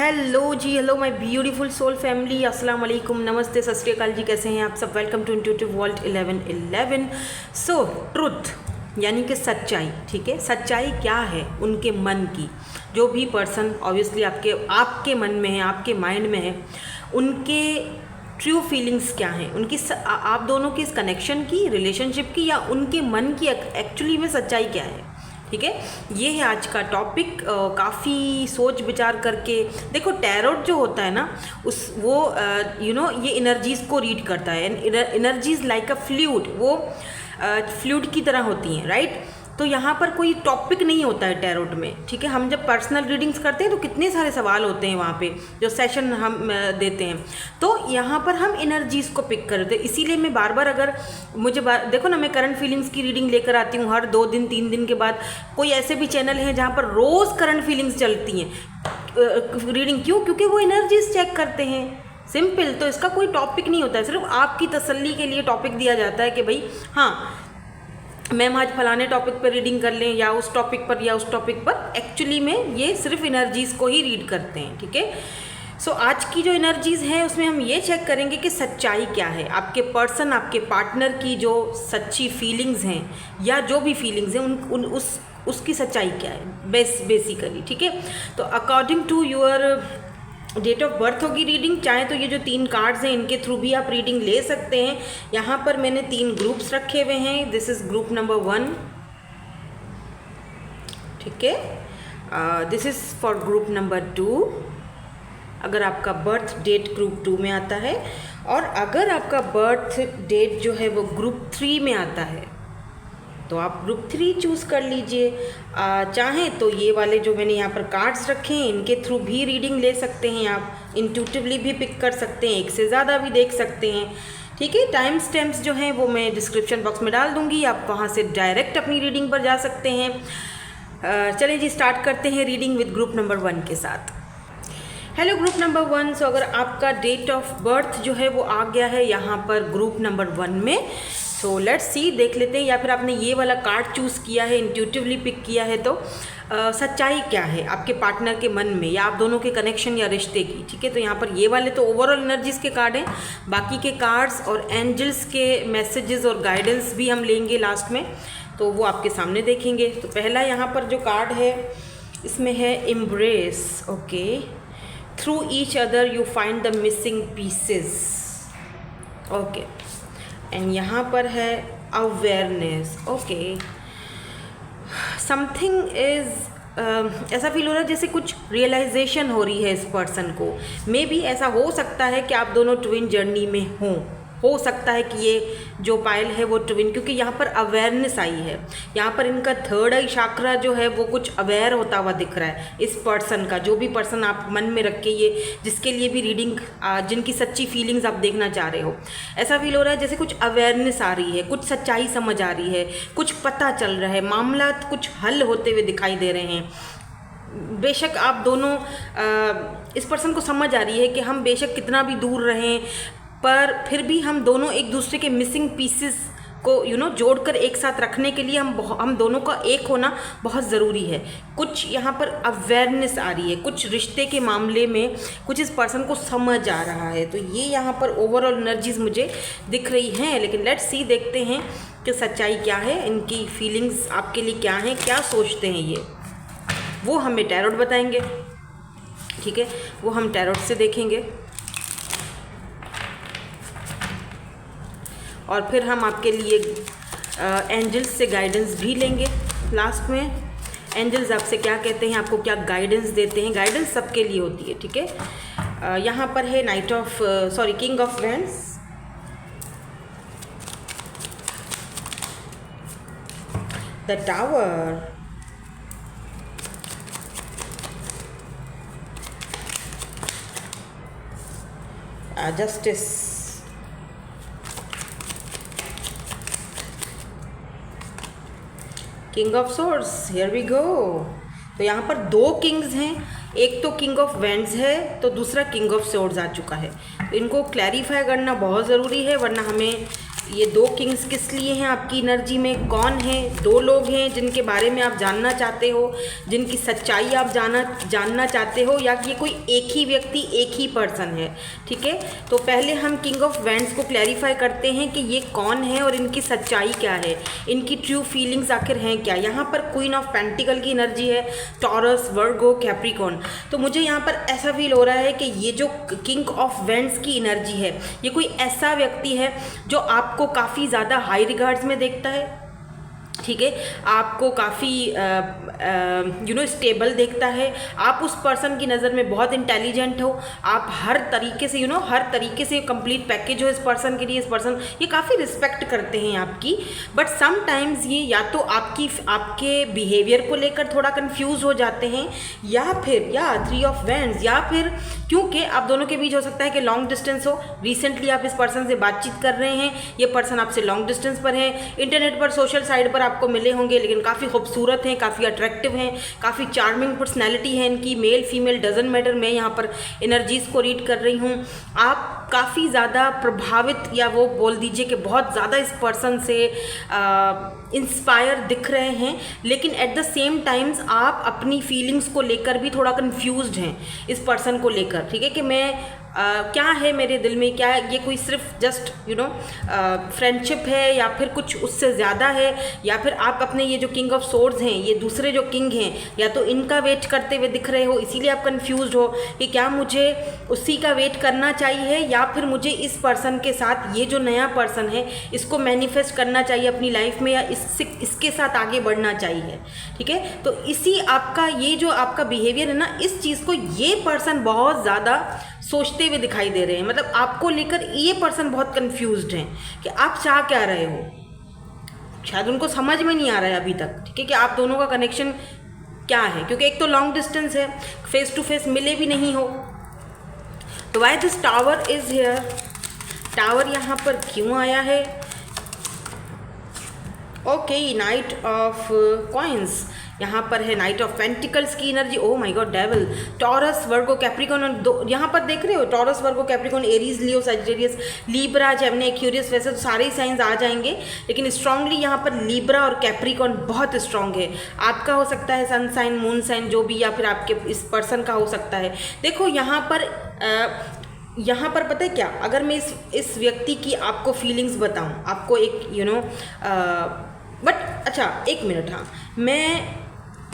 Hello ji, hello my beautiful soul family, अस्सलाम वालेकुम, नमस्ते, सत श्री अकाल जी। कैसे हैं आप सब? Welcome to intuitive world 1111। So truth यानी कि सच्चाई, ठीक है। सच्चाई क्या है उनके मन की? जो भी पर्सन ऑब्वियसली आपके मन में है, आपके माइंड में है, उनके ट्रू फीलिंग्स क्या हैं, उनकी आप दोनों की इस कनेक्शन की, रिलेशनशिप की, या उनके मन की एक्चुअली में सच्चाई क्या है, ठीक है। ये है आज का टॉपिक। काफ़ी सोच विचार करके देखो, टैरोट जो होता है ना, ये एनर्जीज़ को रीड करता है। एनर्जीज लाइक अ फ्लूइड, वो फ्लूइड की तरह होती हैं, राइट। तो यहाँ पर कोई टॉपिक नहीं होता है टैरोट में, ठीक है। हम जब पर्सनल रीडिंग्स करते हैं तो कितने सारे सवाल होते हैं वहाँ पे, जो सेशन हम देते हैं, तो यहाँ पर हम एनर्जीज़ को पिक करते हैं। इसीलिए मैं बार बार, अगर मुझे देखो ना, मैं करंट फीलिंग्स की रीडिंग लेकर आती हूँ हर 2 दिन 3 दिन के बाद। कोई ऐसे भी चैनल हैं जहाँ पर रोज़ करंट फीलिंग्स चलती हैं रीडिंग। क्यों? क्योंकि वो एनर्जीज चेक करते हैं, सिंपल। तो इसका कोई टॉपिक नहीं होता है, सिर्फ आपकी तसल्ली के लिए टॉपिक दिया जाता है कि भाई हाँ, मैम आज फलाने टॉपिक पर रीडिंग कर लें, या उस टॉपिक पर या उस टॉपिक पर। एक्चुअली में ये सिर्फ एनर्जीज़ को ही रीड करते हैं, ठीक है। सो आज की जो एनर्जीज़ हैं उसमें हम ये चेक करेंगे कि सच्चाई क्या है। आपके पर्सन, आपके पार्टनर की जो सच्ची फीलिंग्स हैं, या जो भी फीलिंग्स हैं, उसकी सच्चाई क्या है बेसिकली, ठीक है। तो according to your date of birth होगी रीडिंग। चाहे तो ये जो 3 कार्ड्स हैं इनके थ्रू भी आप रीडिंग ले सकते हैं। यहाँ पर मैंने 3 ग्रुप्स रखे हुए हैं। दिस इज़ ग्रुप नंबर 1, ठीक है। This is for group number 2, अगर आपका बर्थ डेट ग्रुप 2 में आता है, और अगर आपका बर्थ डेट जो है वो ग्रुप 3 में आता है तो आप ग्रुप 3 चूज़ कर लीजिए। चाहें तो ये वाले जो मैंने यहाँ पर कार्ड्स रखे हैं इनके थ्रू भी रीडिंग ले सकते हैं। आप इंट्यूटिवली भी पिक कर सकते हैं, एक से ज़्यादा भी देख सकते हैं, ठीक है। टाइम स्टैम्प्स जो हैं वो मैं डिस्क्रिप्शन बॉक्स में डाल दूँगी, आप वहाँ से डायरेक्ट अपनी रीडिंग पर जा सकते हैं। चलिए जी, स्टार्ट करते हैं रीडिंग विद ग्रुप नंबर 1 के साथ। Hello group number 1। सो अगर आपका डेट ऑफ बर्थ जो है वो आ गया है यहाँ पर ग्रुप नंबर 1 में, सो लेट्स सी, देख लेते हैं। या फिर आपने ये वाला कार्ड चूज़ किया है, इंट्यूटिवली पिक किया है, तो सच्चाई क्या है आपके पार्टनर के मन में, या आप दोनों के कनेक्शन या रिश्ते की, ठीक है। तो यहाँ पर ये वाले तो ओवरऑल एनर्जीज़ के कार्ड हैं। बाकी के कार्ड्स और एंजल्स के मैसेजेस और गाइडेंस भी हम लेंगे लास्ट में, तो वो आपके सामने देखेंगे। तो पहला यहाँ पर जो कार्ड है इसमें है embrace, okay. Through each other you find the missing pieces, okay. And यहाँ पर है अवेयरनेस, ओके। समथिंग इज़ ऐसा फील हो रहा है जैसे कुछ रियलाइजेशन हो रही है इस पर्सन को। मे बी ऐसा हो सकता है कि आप दोनों ट्विन जर्नी में हो सकता है कि ये जो पायल है वो ट्विन, क्योंकि यहाँ पर अवेयरनेस आई है। यहाँ पर इनका थर्ड आई शाक्रा जो है वो कुछ अवेयर होता हुआ दिख रहा है इस पर्सन का। जो भी पर्सन आप मन में रख के ये, जिसके लिए भी रीडिंग, जिनकी सच्ची फीलिंग्स आप देखना चाह रहे हो, ऐसा फील हो रहा है जैसे कुछ अवेयरनेस आ रही है, कुछ सच्चाई समझ आ रही है, कुछ पता चल रहा है, मामला कुछ हल होते हुए दिखाई दे रहे हैं। बेशक आप दोनों इस पर्सन को समझ आ रही है कि हम बेशक कितना भी दूर रहें, पर फिर भी हम दोनों एक दूसरे के मिसिंग पीसेस को जोड़कर एक साथ रखने के लिए हम दोनों का एक होना बहुत ज़रूरी है। कुछ यहाँ पर अवेयरनेस आ रही है, कुछ रिश्ते के मामले में कुछ इस पर्सन को समझ आ रहा है। तो ये यहाँ पर ओवरऑल एनर्जीज़ मुझे दिख रही हैं। लेकिन लेट्स सी, देखते हैं कि सच्चाई क्या है, इनकी फीलिंग्स आपके लिए क्या हैं, क्या सोचते हैं ये, वो हमें टैरोट बताएंगे, ठीक है। वो हम टैरोट से देखेंगे, और फिर हम आपके लिए एंजल्स से गाइडेंस भी लेंगे लास्ट में। एंजल्स आपसे क्या कहते हैं, आपको क्या गाइडेंस देते हैं। गाइडेंस सबके लिए होती है, ठीक है। यहाँ पर है king of wands, the tower, justice, king of swords, here we go. तो यहाँ पर 2 किंग्स हैं, एक तो किंग ऑफ वैंड्स है तो दूसरा किंग ऑफ सोर्ड्स आ चुका है। तो इनको क्लैरिफाई करना बहुत ज़रूरी है, वरना हमें ये दो किंग्स किस लिए हैं आपकी एनर्जी में, कौन है, दो लोग हैं जिनके बारे में आप जानना चाहते हो, जिनकी सच्चाई आप जानना चाहते हो, या कि ये कोई एक ही व्यक्ति, एक ही पर्सन है। ठीक है, तो पहले हम किंग ऑफ वैंड्स को क्लैरिफाई करते हैं कि ये कौन है और इनकी सच्चाई क्या है, इनकी ट्रू फीलिंग्स आखिर हैं क्या। यहाँ पर क्वीन ऑफ पेंटिकल की एनर्जी है, टॉरस, वर्गो, कैप्रिकॉर्न। तो मुझे यहाँ पर ऐसा फील हो रहा है कि ये जो किंग ऑफ वैंड्स की एनर्जी है, ये कोई ऐसा व्यक्ति है जो आपको काफ़ी ज़्यादा हाई रिगार्ड्स में देखता है। ठीक है, आपको काफ़ी स्टेबल देखता है। आप उस पर्सन की नज़र में बहुत इंटेलिजेंट हो, आप हर तरीके से हर तरीके से कंप्लीट पैकेज हो इस पर्सन के लिए। इस पर्सन ये काफ़ी रिस्पेक्ट करते हैं आपकी, बट समटाइम्स ये या तो आपके बिहेवियर को लेकर थोड़ा कंफ्यूज हो जाते हैं, या फिर थ्री ऑफ वैंड्स, या फिर क्योंकि आप दोनों के बीच हो सकता है कि लॉन्ग डिस्टेंस हो। रिसेंटली आप इस पर्सन से बातचीत कर रहे हैं, ये पर्सन आपसे लॉन्ग डिस्टेंस पर है, इंटरनेट पर, सोशल साइट पर आपको मिले होंगे, लेकिन काफ़ी खूबसूरत हैं, काफ़ी अट्रैक्टिव हैं, काफ़ी चार्मिंग पर्सनैलिटी है इनकी। मेल फीमेल डजंट मैटर, मैं यहाँ पर एनर्जीज़ को रीड कर रही हूँ। आप काफ़ी ज़्यादा प्रभावित, या वो बोल दीजिए कि बहुत ज़्यादा इस पर्सन से इंस्पायर दिख रहे हैं, लेकिन एट द सेम टाइम्स आप अपनी फीलिंग्स को लेकर भी थोड़ा कन्फ्यूज्ड हैं इस पर्सन को लेकर। ठीक है, कि मैं क्या है मेरे दिल में, क्या ये कोई सिर्फ जस्ट फ्रेंडशिप है, या फिर कुछ उससे ज़्यादा है, या फिर आप अपने ये जो किंग ऑफ सोर्ड्स हैं, ये दूसरे जो किंग हैं, या तो इनका वेट करते हुए दिख रहे हो, इसीलिए आप कंफ्यूज्ड हो कि क्या मुझे उसी का वेट करना चाहिए, या फिर मुझे इस पर्सन के साथ, ये जो नया पर्सन है, इसको मैनिफेस्ट करना चाहिए अपनी लाइफ में, या इसके साथ आगे बढ़ना चाहिए। ठीक है, तो इसी आपका ये जो आपका बिहेवियर है ना, इस चीज़ को ये पर्सन बहुत ज़्यादा सोचते हुए दिखाई दे रहे हैं। मतलब आपको लेकर ये पर्सन बहुत कंफ्यूज्ड हैं कि आप चाह क्या रहे हो, शायद उनको समझ में नहीं आ रहा है अभी तक। ठीक है, कि आप दोनों का कनेक्शन क्या है, क्योंकि एक तो लॉन्ग डिस्टेंस है, फेस टू फेस मिले भी नहीं हो। तो why this tower is here, tower यहाँ पर क्यों आया है? ओके, नाइट ऑफ कॉइन्स, यहाँ पर है नाइट ऑफ पेंटिकल्स की energy. Oh my God, devil, taurus, Virgo, Capricorn, दो यहाँ पर देख रहे हो, टॉरस, वर्गो, कैप्रिकॉर्न, एरीज, लियो, सजिटेरियस, लीब्रा, जेमिनी, एक्वेरियस। वैसे तो सारे ही साइंस आ जाएंगे, लेकिन स्ट्रांगली यहाँ पर लीब्रा और कैप्रिकॉर्न बहुत स्ट्रांग है। आपका हो सकता है सन साइन, मून साइन, जो भी, या फिर आपके इस पर्सन का हो सकता है। देखो यहाँ पर पता है क्या, अगर मैं इस व्यक्ति की आपको फीलिंग्स बताऊं, आपको एक बट अच्छा एक मिनट, हाँ, मैं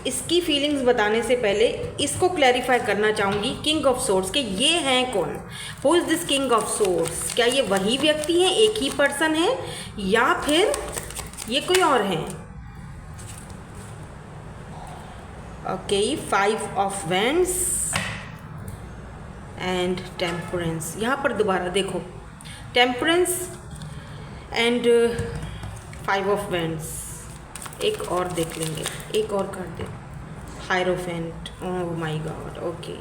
इसकी फीलिंग्स बताने से पहले इसको क्लैरिफाई करना चाहूँगी किंग ऑफ सोर्ड्स के ये हैं कौन, who is this king of swords. क्या ये वही व्यक्ति है, एक ही पर्सन है, या फिर ये कोई और हैं? Okay, five of wands and temperance. यहाँ पर दोबारा देखो, temperance and five of wands. एक और देख लेंगे, एक और कर दे, hierophant. Oh my god, okay,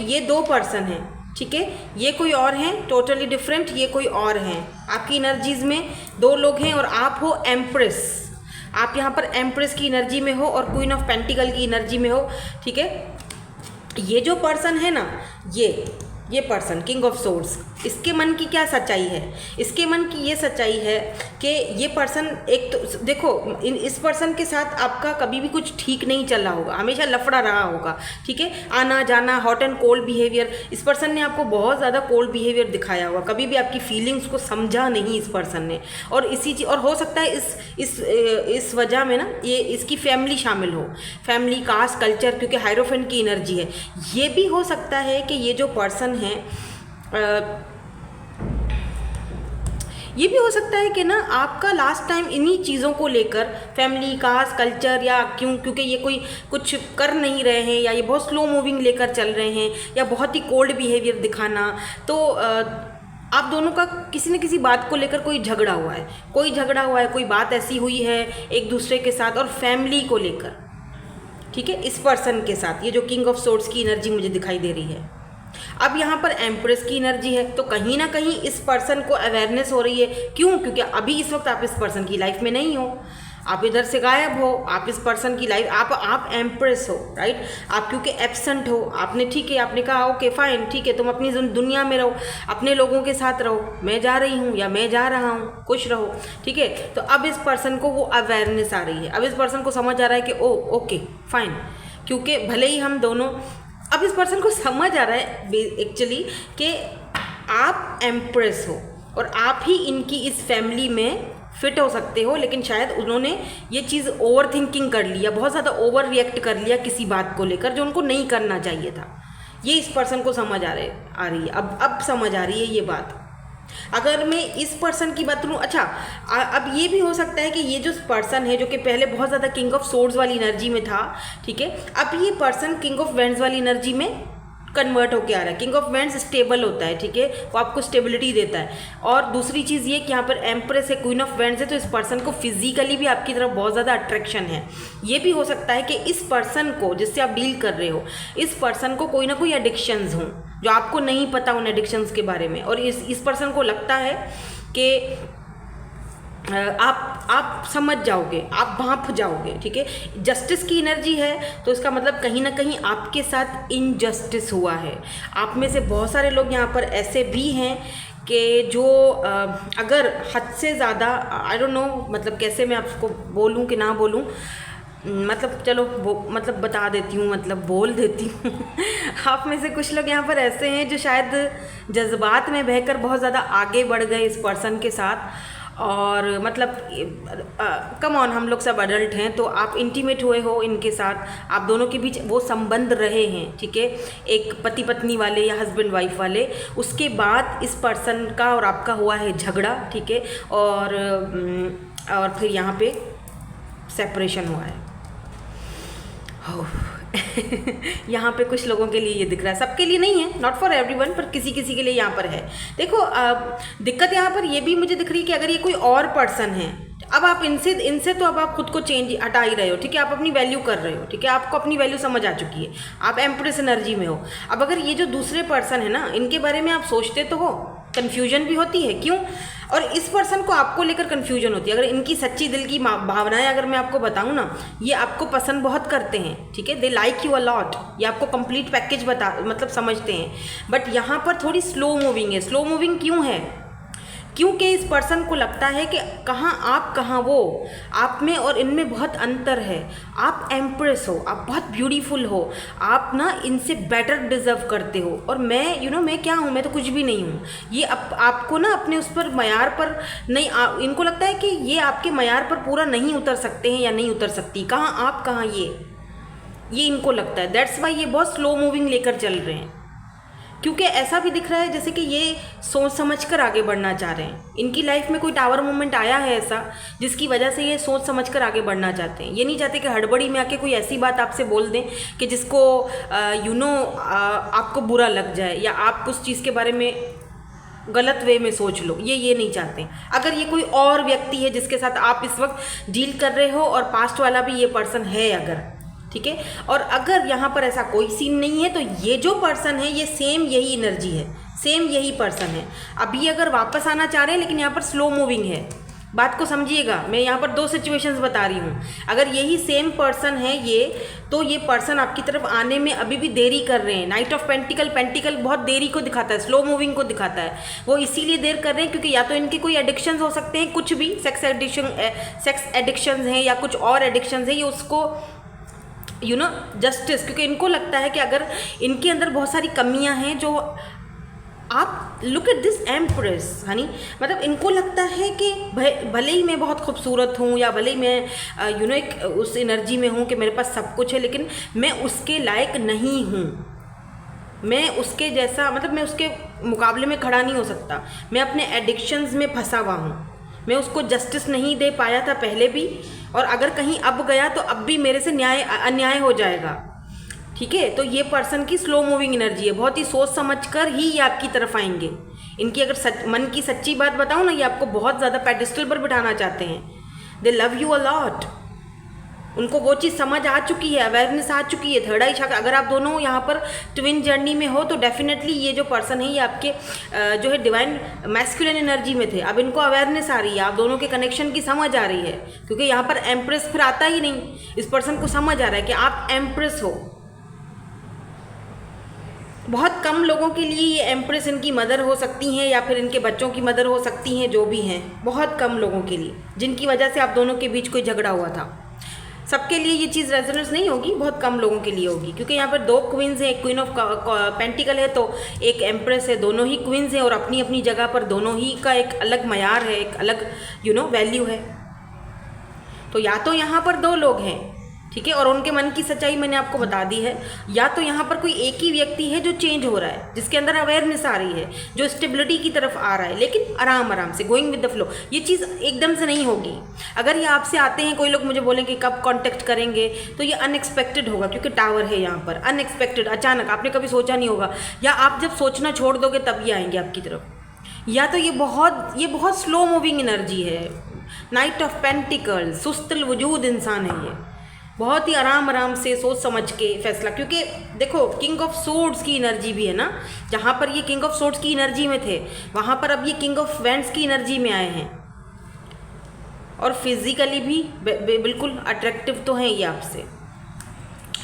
ये दो पर्सन हैं। ठीक है, ये कोई और हैं, टोटली डिफरेंट, ये कोई और हैं। आपकी एनर्जीज में दो लोग हैं और आप हो एम्प्रेस। आप यहाँ पर एम्प्रेस की एनर्जी में हो और क्वीन ऑफ पेंटिकल की एनर्जी में हो। ठीक है, ये जो पर्सन है ना, ये पर्सन किंग ऑफ सोर्ड्स, इसके मन की क्या सच्चाई है? इसके मन की ये सच्चाई है कि ये पर्सन, एक तो देखो, इस पर्सन के साथ आपका कभी भी कुछ ठीक नहीं चल रहा होगा, हमेशा लफड़ा रहा होगा। ठीक है, आना जाना, हॉट एंड कोल्ड बिहेवियर। इस पर्सन ने आपको बहुत ज़्यादा कोल्ड बिहेवियर दिखाया होगा, कभी भी आपकी फीलिंग्स को समझा नहीं इस पर्सन ने। और और हो सकता है इस वजह में ना ये इसकी फैमिली शामिल हो, फैमिली, कास्ट, कल्चर, क्योंकि हायरोफेंट की एनर्जी है। ये भी हो सकता है कि ये जो पर्सन है, ये भी हो सकता है कि ना आपका लास्ट टाइम इन्हीं चीज़ों को लेकर, फैमिली, कास्ट, कल्चर, या क्योंकि ये कोई कुछ कर नहीं रहे हैं, या ये बहुत स्लो मूविंग लेकर चल रहे हैं, या बहुत ही कोल्ड बिहेवियर दिखाना, तो आप दोनों का किसी न किसी बात को लेकर कोई झगड़ा हुआ है, कोई बात ऐसी हुई है एक दूसरे के साथ, और फैमिली को लेकर। ठीक है, इस पर्सन के साथ ये जो किंग ऑफ सोर्ड्स की एनर्जी मुझे दिखाई दे रही है। अब यहाँ पर एम्प्रेस की एनर्जी है, तो कहीं ना कहीं इस पर्सन को अवेयरनेस हो रही है। क्यों? क्योंकि अभी इस वक्त आप इस पर्सन की लाइफ में नहीं हो, आप इधर से गायब हो, आप इस पर्सन की लाइफ, आप एम्प्रेस हो, राइट। आप क्योंकि एब्सेंट हो, आपने ठीक है, आपने कहा ओके फाइन, ठीक है, तुम अपनी दुनिया में रहो, अपने लोगों के साथ रहो, मैं जा रही हूँ या मैं जा रहा हूँ, खुश रहो, ठीक है। तो अब इस पर्सन को वो अवेयरनेस आ रही है, अब इस पर्सन को समझ आ रहा है कि ओ ओके फाइन, क्योंकि भले ही हम दोनों, अब इस पर्सन को समझ आ रहा है एक्चुअली कि आप एम्प्रेस हो और आप ही इनकी इस फैमिली में फिट हो सकते हो, लेकिन शायद उन्होंने ये चीज़ ओवर थिंकिंग कर लिया, बहुत ज़्यादा ओवर रिएक्ट कर लिया किसी बात को लेकर जो उनको नहीं करना चाहिए था। ये इस पर्सन को समझ आ रही है, अब समझ आ रही है ये बात। अगर मैं इस पर्सन की बात करूँ, अच्छा अब ये भी हो सकता है कि ये जो पर्सन है जो कि पहले बहुत ज़्यादा किंग ऑफ सोर्ड्स वाली एनर्जी में था, ठीक है, अब ये पर्सन किंग ऑफ वेंड्स वाली एनर्जी में कन्वर्ट होके आ रहा है। किंग ऑफ वेंड्स स्टेबल होता है, ठीक है, वो आपको स्टेबिलिटी देता है। और दूसरी चीज़ ये कि यहाँ पर एम्प्रेस है, क्वीन ऑफ वेंड्स है, तो इस पर्सन को फिजिकली भी आपकी तरफ बहुत ज़्यादा अट्रैक्शन है। ये भी हो सकता है कि इस पर्सन को जिससे आप डील कर रहे हो, इस पर्सन को कोई ना कोई एडिक्शंस हों जो आपको नहीं पता उन एडिक्शंस के बारे में, और इस पर्सन को लगता है कि आप समझ जाओगे, आप भांप जाओगे, ठीक है। जस्टिस की एनर्जी है तो इसका मतलब कहीं ना कहीं आपके साथ इनजस्टिस हुआ है। आप में से बहुत सारे लोग यहाँ पर ऐसे भी हैं कि जो अगर हद से ज़्यादा, आई डोंट नो मतलब कैसे मैं आपको बोलूँ कि ना बोलूँ, मतलब चलो मतलब बता देती हूँ, मतलब बोल देती हूँ आप में से कुछ लोग यहाँ पर ऐसे हैं जो शायद जज्बात में बहकर बहुत ज़्यादा आगे बढ़ गए इस पर्सन के साथ, और मतलब कम ऑन, हम लोग सब अडल्ट हैं, तो आप इंटीमेट हुए हो इनके साथ, आप दोनों के बीच वो संबंध रहे हैं, ठीक है, एक पति पत्नी वाले या हस्बैंड वाइफ वाले। उसके बाद इस पर्सन का और आपका हुआ है झगड़ा, ठीक है, और फिर यहाँ पे सेपरेशन हुआ है। यहाँ पे कुछ लोगों के लिए ये दिख रहा है, सबके लिए नहीं है, नॉट फॉर एवरीवन, पर किसी किसी के लिए यहाँ पर है। देखो दिक्कत यहाँ पर ये भी मुझे दिख रही है कि अगर ये कोई और पर्सन है, अब आप इनसे तो अब आप खुद को चेंज हटा ही रहे हो, ठीक है, आप अपनी वैल्यू कर रहे हो, ठीक है, आपको अपनी वैल्यू समझ आ चुकी है, आप एम्प्रेस एनर्जी में हो। अब अगर ये जो दूसरे पर्सन है ना, इनके बारे में आप सोचते तो हो, कन्फ्यूजन भी होती है, क्यों, और इस पर्सन को आपको लेकर कन्फ्यूजन होती है। अगर इनकी सच्ची दिल की भावनाएं अगर मैं आपको बताऊं ना, ये आपको पसंद बहुत करते हैं, ठीक है, they like you a lot, ये आपको कंप्लीट पैकेज मतलब समझते हैं। बट यहाँ पर थोड़ी स्लो मूविंग है। स्लो मूविंग क्यों है? क्योंकि इस पर्सन को लगता है कि कहाँ आप कहाँ वो, आप में और इनमें बहुत अंतर है। आप एम्प्रेस हो, आप बहुत ब्यूटीफुल हो, आप ना इनसे बेटर डिजर्व करते हो, और मैं मैं क्या हूँ, मैं तो कुछ भी नहीं हूँ। ये आपको ना अपने उस पर मयार पर नहीं, इनको लगता है कि ये आपके मयार पर पूरा नहीं उतर सकते हैं या नहीं उतर सकती। कहाँ आप कहाँ ये इनको लगता है। दैट्स वाई ये बहुत स्लो मूविंग लेकर चल रहे हैं, क्योंकि ऐसा भी दिख रहा है जैसे कि ये सोच समझकर आगे बढ़ना चाह रहे हैं। इनकी लाइफ में कोई टावर मोमेंट आया है ऐसा, जिसकी वजह से ये सोच समझकर आगे बढ़ना चाहते हैं। ये नहीं चाहते कि हड़बड़ी में आके कोई ऐसी बात आपसे बोल दें कि जिसको आपको बुरा लग जाए, या आप उस चीज़ के बारे में गलत वे में सोच लो। ये नहीं चाहते। अगर ये कोई और व्यक्ति है जिसके साथ आप इस वक्त डील कर रहे हो, और पास्ट वाला भी ये पर्सन है अगर, ठीक है, और अगर यहाँ पर ऐसा कोई सीन नहीं है, तो ये जो पर्सन है ये सेम यही एनर्जी है, सेम यही पर्सन है। अभी अगर वापस आना चाह रहे हैं, लेकिन यहाँ पर स्लो मूविंग है। बात को समझिएगा, मैं यहाँ पर 2 सिचुएशंस बता रही हूँ। अगर यही सेम पर्सन है ये, तो ये पर्सन आपकी तरफ आने में अभी भी देरी कर रहे हैं। नाइट ऑफ पेंटिकल बहुत देरी को दिखाता है, स्लो मूविंग को दिखाता है। वो इसीलिए देर कर रहे हैं क्योंकि या तो इनके कोई एडिक्शंस हो सकते हैं, कुछ भी सेक्स एडिक्शंस हैं, या कुछ और एडिक्शंस हैं, ये उसको जस्टिस, क्योंकि इनको लगता है कि अगर इनके अंदर बहुत सारी कमियां हैं जो आप look at this empress Honey, मतलब इनको लगता है कि भले ही मैं बहुत खूबसूरत हूँ, या भले ही मैं एक उस एनर्जी में हूँ कि मेरे पास सब कुछ है, लेकिन मैं उसके लायक नहीं हूँ। मैं उसके जैसा, मतलब मैं उसके मुकाबले में खड़ा नहीं हो सकता। मैं अपने एडिक्शंस में फंसा हुआ हूँ। मैं उसको जस्टिस नहीं दे पाया था पहले भी, और अगर कहीं अब गया तो अब भी मेरे से अन्याय हो जाएगा, ठीक है। तो ये पर्सन की स्लो मूविंग एनर्जी है। बहुत ही सोच समझकर ही ये आपकी तरफ आएंगे। इनकी अगर मन की सच्ची बात बताऊँ ना, ये आपको बहुत ज़्यादा पेडिस्टल पर बिठाना चाहते हैं। दे लव यू अ लॉट, उनको वो चीज़ समझ आ चुकी है, अवेयरनेस आ चुकी है, थर्ड आई चक्र। अगर आप दोनों यहाँ पर ट्विन जर्नी में हो तो डेफिनेटली ये जो पर्सन है ये आपके जो है डिवाइन मैस्कुलिन एनर्जी में थे। अब इनको अवेयरनेस आ रही है, आप दोनों के कनेक्शन की समझ आ रही है, क्योंकि यहाँ पर एम्प्रेस फिर आता ही नहीं। इस पर्सन को समझ आ रहा है कि आप एम्प्रेस हो। बहुत कम लोगों के लिए ये एम्प्रेस इनकी मदर हो सकती हैं या फिर इनके बच्चों की मदर हो सकती हैं, जो भी हैं, बहुत कम लोगों के लिए जिनकी वजह से आप दोनों के बीच कोई झगड़ा हुआ था। सबके लिए ये चीज़ रेजोनेंस नहीं होगी, बहुत कम लोगों के लिए होगी, क्योंकि यहाँ पर दो क्वींस हैं, एक क्वीन ऑफ पेंटिकल है तो एक एम्प्रेस है, दोनों ही क्वींस हैं और अपनी अपनी जगह पर दोनों ही का एक अलग मयार है, एक अलग वैल्यू है। तो या तो यहाँ पर दो लोग हैं, ठीक है, और उनके मन की सच्चाई मैंने आपको बता दी है, या तो यहाँ पर कोई एक ही व्यक्ति है जो चेंज हो रहा है, जिसके अंदर अवेयरनेस आ रही है, जो स्टेबिलिटी की तरफ आ रहा है, लेकिन आराम आराम से, गोइंग विद द फ्लो। ये चीज़ एकदम से नहीं होगी। अगर ये आपसे आते हैं, कोई लोग मुझे बोलेंगे कब कांटेक्ट करेंगे, तो ये अनएक्सपेक्टेड होगा, क्योंकि टावर है यहाँ पर, अनएक्सपेक्टेड, अचानक, आपने कभी सोचा नहीं होगा, या आप जब सोचना छोड़ दोगे तब ये आएंगे आपकी तरफ। या तो ये बहुत स्लो मूविंग एनर्जी है, नाइट ऑफ पेंटिकल, सुस्तिल वजूद इंसान है ये, बहुत ही आराम से सोच समझ के फैसला। क्योंकि देखो किंग ऑफ सोर्ड्स की एनर्जी भी है ना, जहाँ पर ये किंग ऑफ सोर्ड्स की एनर्जी में थे वहाँ पर अब ये किंग ऑफ वैंड्स की एनर्जी में आए हैं, और फिजिकली भी बिल्कुल अट्रैक्टिव तो हैं ये आपसे।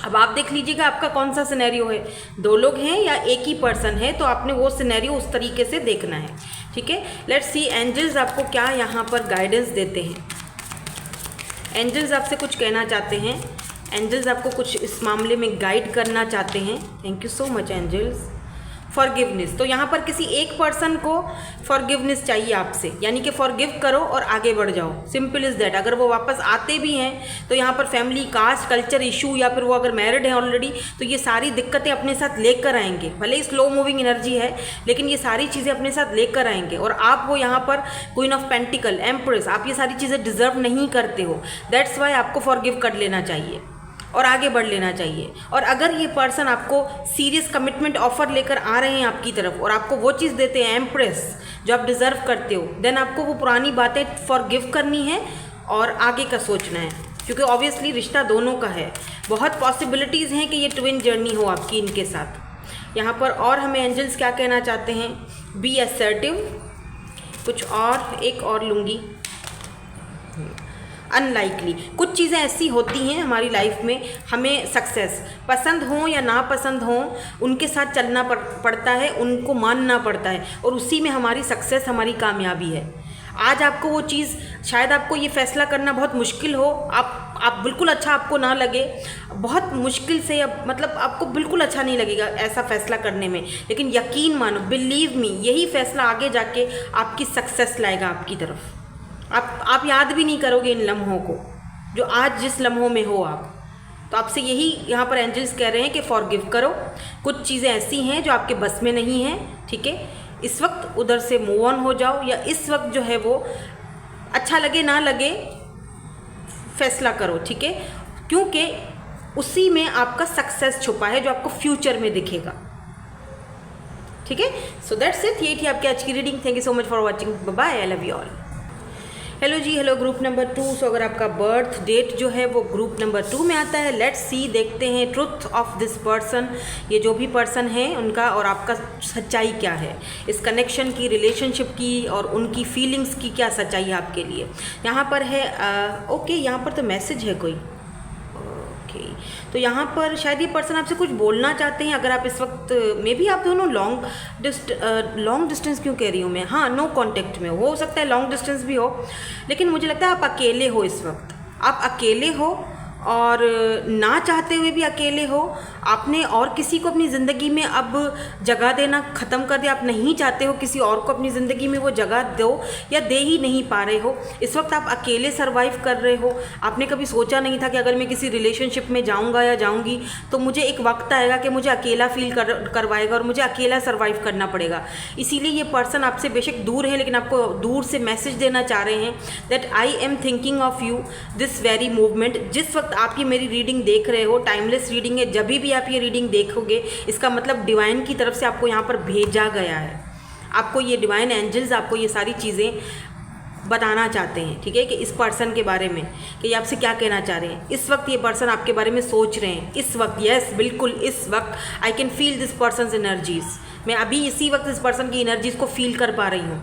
अब आप देख लीजिएगा आपका कौन सा सिनेरियो है, दो लोग हैं या एक ही पर्सन है, तो आपने वो सिनेरियो उस तरीके से देखना है, ठीक है। लेट्स सी एंजल्स आपको क्या यहाँ पर गाइडेंस देते हैं। एंजल्स आपसे कुछ कहना चाहते हैं, एंजल्स आपको कुछ इस मामले में गाइड करना चाहते हैं। Thank you so much angels. Forgiveness, तो यहाँ पर किसी एक पर्सन को फॉरगिवनेस चाहिए आपसे, यानी कि फॉरगिव करो और आगे बढ़ जाओ, सिंपल इज़ दैट। अगर वो वापस आते भी हैं तो यहाँ पर फैमिली, कास्ट, कल्चर इशू, या फिर वो अगर मैरिड हैं ऑलरेडी तो ये सारी दिक्कतें अपने साथ लेकर आएंगे। भले ही स्लो मूविंग एनर्जी है, लेकिन ये सारी चीज़ें अपने साथ लेकर आएंगे। और आप वो यहाँ पर क्वीन ऑफ पेंटिकल, एम्प्रेस, आप ये सारी चीज़ें डिजर्व नहीं करते हो, दैट्स वाई आपको फॉरगिव कर लेना चाहिए और आगे बढ़ लेना चाहिए। और अगर ये पर्सन आपको सीरियस कमिटमेंट ऑफर लेकर आ रहे हैं आपकी तरफ और आपको वो चीज़ देते हैं एम्प्रेस जो आप डिज़र्व करते हो, देन आपको वो पुरानी बातें फॉरगिव करनी है और आगे का सोचना है, क्योंकि ऑब्वियसली रिश्ता दोनों का है। बहुत पॉसिबिलिटीज़ हैं कि ये ट्विन जर्नी हो आपकी इनके साथ यहाँ पर। और हमें एंजल्स क्या कहना चाहते हैं, बी असर्टिव। कुछ और एक और लूँगी, अनलाइकली। कुछ चीज़ें ऐसी होती हैं हमारी लाइफ में, हमें सक्सेस पसंद हो या ना पसंद हो, उनके साथ चलना पड़ता है, उनको मानना पड़ता है, और उसी में हमारी सक्सेस, हमारी कामयाबी है। आज आपको वो चीज़, शायद आपको ये फैसला करना बहुत मुश्किल हो, आप बिल्कुल अच्छा आपको ना लगे, बहुत मुश्किल से, मतलब आपको बिल्कुल अच्छा नहीं लगेगा ऐसा फैसला करने में, लेकिन यकीन मानो, बिलीव मी, यही फैसला आगे जाके आपकी सक्सेस लाएगा आपकी तरफ। आप याद भी नहीं करोगे इन लम्हों को जो आज जिस लम्हों में हो आप। तो आपसे यही यहाँ पर एंजल्स कह रहे हैं कि फॉरगिव करो। कुछ चीज़ें ऐसी हैं जो आपके बस में नहीं हैं, ठीक है, इस वक्त उधर से मूव ऑन हो जाओ, या इस वक्त जो है वो अच्छा लगे ना लगे फैसला करो, ठीक है, क्योंकि उसी में आपका सक्सेस छुपा है जो आपको फ्यूचर में दिखेगा, ठीक है। सो दैट्स इट, ये थी आपकी आज की reading. Thank you so much for watching, bye, I love you all. Hello ji, hello group number 2। So अगर आपका बर्थ डेट जो है वो ग्रुप नंबर 2 में आता है, लेट्स सी, देखते हैं ट्रुथ ऑफ दिस पर्सन, ये जो भी पर्सन है उनका और आपका सच्चाई क्या है, इस कनेक्शन की, रिलेशनशिप की और उनकी फीलिंग्स की क्या सच्चाई है आपके लिए। यहाँ पर है ओके, यहाँ पर तो मैसेज है कोई, तो यहाँ पर शायद ये पर्सन आपसे कुछ बोलना चाहते हैं। अगर आप इस वक्त मे भी आप दोनों लॉन्ग डिस्टेंस क्यों कह रही हूँ मैं, हाँ, नो कांटेक्ट में हो सकता है, लॉन्ग डिस्टेंस भी हो, लेकिन मुझे लगता है आप अकेले हो इस वक्त, आप अकेले हो और ना चाहते हुए भी अकेले हो। आपने और किसी को अपनी ज़िंदगी में अब जगह देना ख़त्म कर दिया, आप नहीं चाहते हो किसी और को अपनी ज़िंदगी में वो जगह दो, या दे ही नहीं पा रहे हो। इस वक्त आप अकेले सर्वाइव कर रहे हो। आपने कभी सोचा नहीं था कि अगर मैं किसी रिलेशनशिप में जाऊंगा या जाऊंगी तो मुझे एक वक्त आएगा कि मुझे अकेला फील करवाएगा और मुझे अकेला सर्वाइव करना पड़ेगा। इसीलिए ये पर्सन आपसे बेशक दूर है, लेकिन आपको दूर से मैसेज देना चाह रहे हैं that I am thinking of you this very movement. जिस वक्त आप ये मेरी रीडिंग देख रहे हो, टाइमलेस रीडिंग है, जब भी आप ये रीडिंग देखोगे इसका मतलब डिवाइन की तरफ से आपको यहाँ पर भेजा गया है। आपको ये डिवाइन एंजल्स आपको ये सारी चीज़ें बताना चाहते हैं, ठीक है, कि इस पर्सन के बारे में कि ये आपसे क्या कहना चाह रहे हैं। इस वक्त ये पर्सन आपके बारे में सोच रहे हैं, इस वक्त, यस बिल्कुल इस वक्त I can feel this persons energies. मैं अभी इसी वक्त इस पर्सन की एनर्जीज को फील कर पा रही हूँ,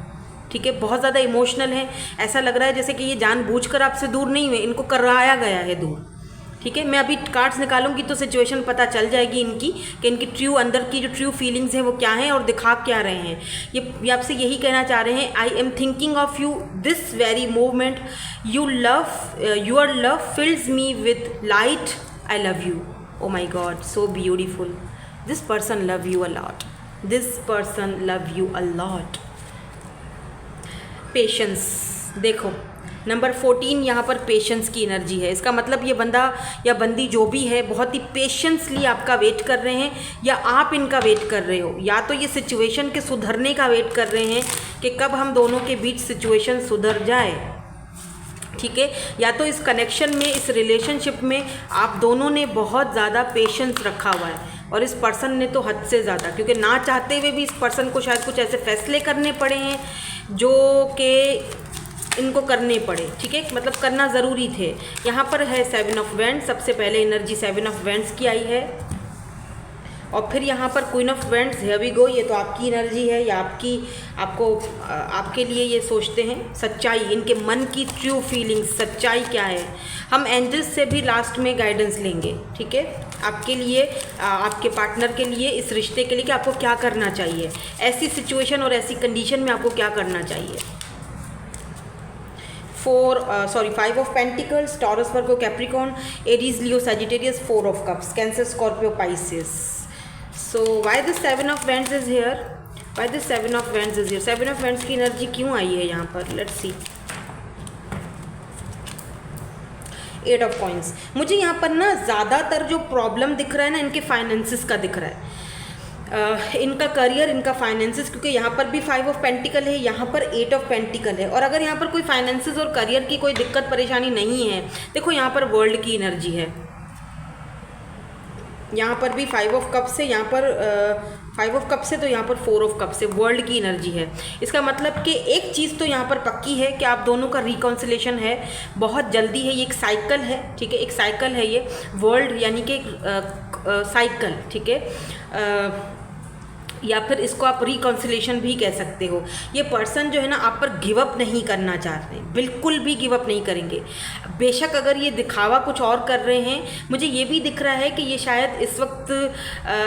ठीक है। बहुत ज़्यादा इमोशनल है, ऐसा लग रहा है जैसे कि ये जानबूझकर आपसे दूर नहीं हुए, इनको कराया गया है दूर, ठीक है। मैं अभी कार्ड्स निकालूंगी तो सिचुएशन पता चल जाएगी इनकी कि इनकी ट्रू अंदर की जो ट्रू फीलिंग्स हैं वो क्या हैं और दिखा क्या रहे हैं। ये आपसे यही कहना चाह रहे हैं, I am thinking of you this very moment, your love fills me with light, I love you, oh my god so beautiful, this person love you a lot, this person love you a lot. Patience, देखो number 14 यहाँ पर patience की energy है। इसका मतलब ये बंदा या बंदी जो भी है बहुत ही पेशेंसली आपका वेट कर रहे हैं या आप इनका वेट कर रहे हो, या तो ये सिचुएशन के सुधरने का वेट कर रहे हैं कि कब हम दोनों के बीच सिचुएशन सुधर जाए, ठीक है। या तो इस कनेक्शन में, इस रिलेशनशिप में आप दोनों ने बहुत ज़्यादा पेशेंस रखा हुआ है और इस पर्सन ने तो हद से ज़्यादा, क्योंकि ना चाहते हुए भी इस पर्सन को शायद कुछ ऐसे फैसले करने पड़े हैं जो कि इनको करने पड़े, ठीक है, मतलब करना ज़रूरी थे। यहाँ पर है 7 ऑफ वेंड्स, सबसे पहले एनर्जी 7 ऑफ वेंड्स की आई है और फिर यहाँ पर queen of wands, here we go. ये तो आपकी एनर्जी है या आपके लिए ये सोचते हैं सच्चाई, इनके मन की ट्रू फीलिंग्स, सच्चाई क्या है। हम एंजल्स से भी लास्ट में गाइडेंस लेंगे, ठीक है, आपके लिए, आपके पार्टनर के लिए, इस रिश्ते के लिए कि आपको क्या करना चाहिए, ऐसी सिचुएशन और ऐसी कंडीशन में आपको क्या करना चाहिए। 5 of pentacles, taurus, Virgo, Capricorn, Aries, Leo, Sagittarius, 4 of cups, cancer, Scorpio, Pisces. So why the 7 of Wands is here? Why the 7 of Wands is here? 7 of Wands की एनर्जी क्यों आई है यहाँ पर? Let's see. 8 of Coins. मुझे यहाँ पर ना ज़्यादातर जो प्रॉब्लम दिख रहा है ना, इनके फाइनेंसिस का दिख रहा है, इनका करियर, इनका फाइनेंसिस, क्योंकि यहाँ पर भी 5 ऑफ पेंटिकल है, यहाँ पर 8 ऑफ पेंटिकल है। और अगर यहाँ पर कोई फाइनेंसिस और करियर की कोई दिक्कत परेशानी नहीं है, देखो यहाँ पर वर्ल्ड की एनर्जी है, यहाँ पर भी 5 ऑफ कप से, यहाँ पर 5 ऑफ कप से, तो यहाँ पर 4 ऑफ कप से वर्ल्ड की एनर्जी है। इसका मतलब कि एक चीज़ तो यहाँ पर पक्की है कि आप दोनों का रिकॉन्सिलेशन है, बहुत जल्दी है। ये एक साइकिल है, ठीक है, एक साइकिल है ये वर्ल्ड, यानी कि एक साइकिल, ठीक है, या फिर इसको आप रिकॉन्सिलेशन भी कह सकते हो। ये पर्सन जो है ना आप पर गिव अप नहीं करना चाहते हैं, बिल्कुल भी गिव अप नहीं करेंगे। बेशक अगर ये दिखावा कुछ और कर रहे हैं, मुझे ये भी दिख रहा है कि ये शायद इस वक्त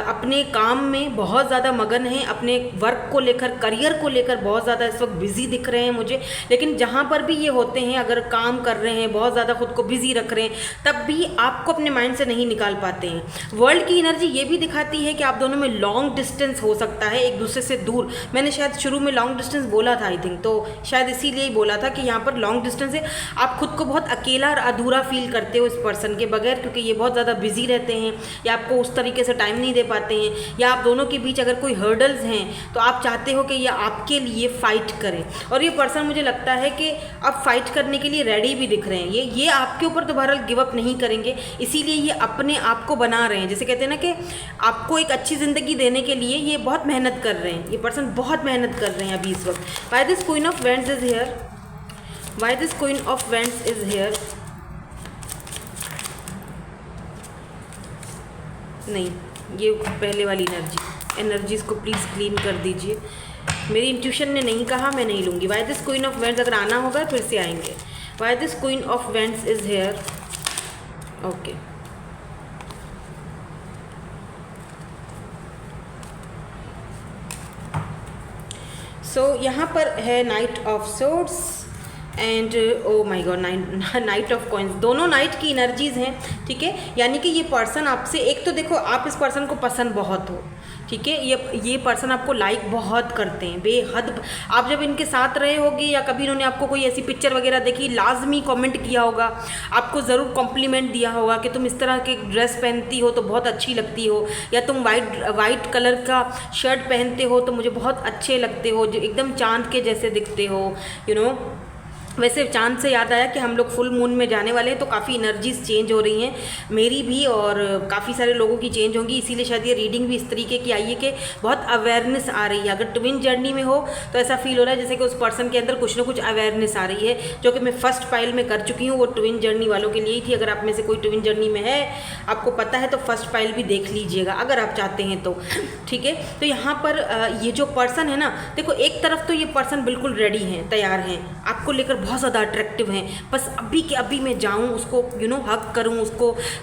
अपने काम में बहुत ज़्यादा मगन हैं, अपने वर्क को लेकर, करियर को लेकर बहुत ज़्यादा इस वक्त बिज़ी दिख रहे हैं मुझे। लेकिन जहाँ पर भी ये होते हैं, अगर काम कर रहे हैं, बहुत ज़्यादा खुद को बिज़ी रख रहे हैं, तब भी आपको अपने माइंड से नहीं निकाल पाते हैं। वर्ल्ड की एनर्जी ये भी दिखाती है कि आप दोनों में लॉन्ग डिस्टेंस हो सकता है, एक दूसरे से दूर। मैंने शायद शुरू में लॉन्ग डिस्टेंस बोला था, आई थिंक, तो शायद इसीलिए ही बोला था कि यहाँ पर लॉन्ग डिस्टेंस है। आप खुद को बहुत अकेला और अधूरा फील करते हो इस पर्सन के बगैर, क्योंकि ये बहुत ज़्यादा बिजी रहते हैं या आपको उस तरीके से टाइम नहीं दे पाते हैं, या आप दोनों के बीच अगर कोई हर्डल्स हैं तो आप चाहते हो कि ये आपके लिए फ़ाइट करें। और ये पर्सन मुझे लगता है कि अब फाइट करने के लिए रेडी भी दिख रहे हैं। ये आपके ऊपर तो बहरहाल गिव अप नहीं करेंगे, इसीलिए ये अपने आप को बना रहे हैं। जैसे कहते हैं ना कि आपको एक अच्छी ज़िंदगी देने के लिए ये बहुत मेहनत कर रहे हैं, ये पर्सन बहुत मेहनत कर रहे हैं अभी इस वक्त। Y this queen of wands is here? Y this queen of wands is here? नहीं, ये पहले वाली एनर्जीज को प्लीज़ क्लीन कर दीजिए। मेरी इंट्यूशन ने नहीं कहा, मैं नहीं लूँगी। Why this queen of wands, अगर आना होगा फिर से आएंगे। Why this queen of wands is here? Okay, so यहाँ पर है knight of swords and oh my god knight of coins. दोनों नाइट की एनर्जीज हैं, ठीक है, यानी कि ये पर्सन आपसे, एक तो देखो आप इस पर्सन को पसंद बहुत हो, ठीक है, ये पर्सन आपको लाइक बहुत करते हैं बेहद। आप जब इनके साथ रहे होगे या कभी इन्होंने आपको कोई ऐसी पिक्चर वगैरह देखी, लाजमी कमेंट किया होगा, आपको ज़रूर कॉम्प्लीमेंट दिया होगा कि तुम इस तरह के ड्रेस पहनती हो तो बहुत अच्छी लगती हो, या तुम वाइट कलर का शर्ट पहनते हो तो मुझे बहुत अच्छे लगते हो, जो एकदम चांद के जैसे दिखते हो, यू नो। वैसे चांद से याद आया कि हम लोग फुल मून में जाने वाले हैं, तो काफ़ी एनर्जीज चेंज हो रही हैं, मेरी भी और काफ़ी सारे लोगों की चेंज होंगी, इसीलिए शायद ये रीडिंग भी इस तरीके की आई है कि बहुत अवेयरनेस आ रही है। अगर ट्विन जर्नी में हो तो ऐसा फील हो रहा है जैसे कि उस पर्सन के अंदर कुछ ना कुछ अवेयरनेस आ रही है, जो कि मैं फर्स्ट पाइल में कर चुकी हूँ, वो ट्विन जर्नी वालों के लिए ही थी। अगर आप में से कोई ट्विन जर्नी में है, आपको पता है, तो फर्स्ट पाइल भी देख लीजिएगा अगर आप चाहते हैं तो, ठीक है। तो यहाँ पर ये जो पर्सन है ना, देखो एक तरफ तो ये पर्सन बिल्कुल रेडी हैं, तैयार हैं, आपको लेकर बहुत ज़्यादा अट्रैक्टिव हैं, बस अभी के अभी मैं जाऊँ उसको हक करूँ,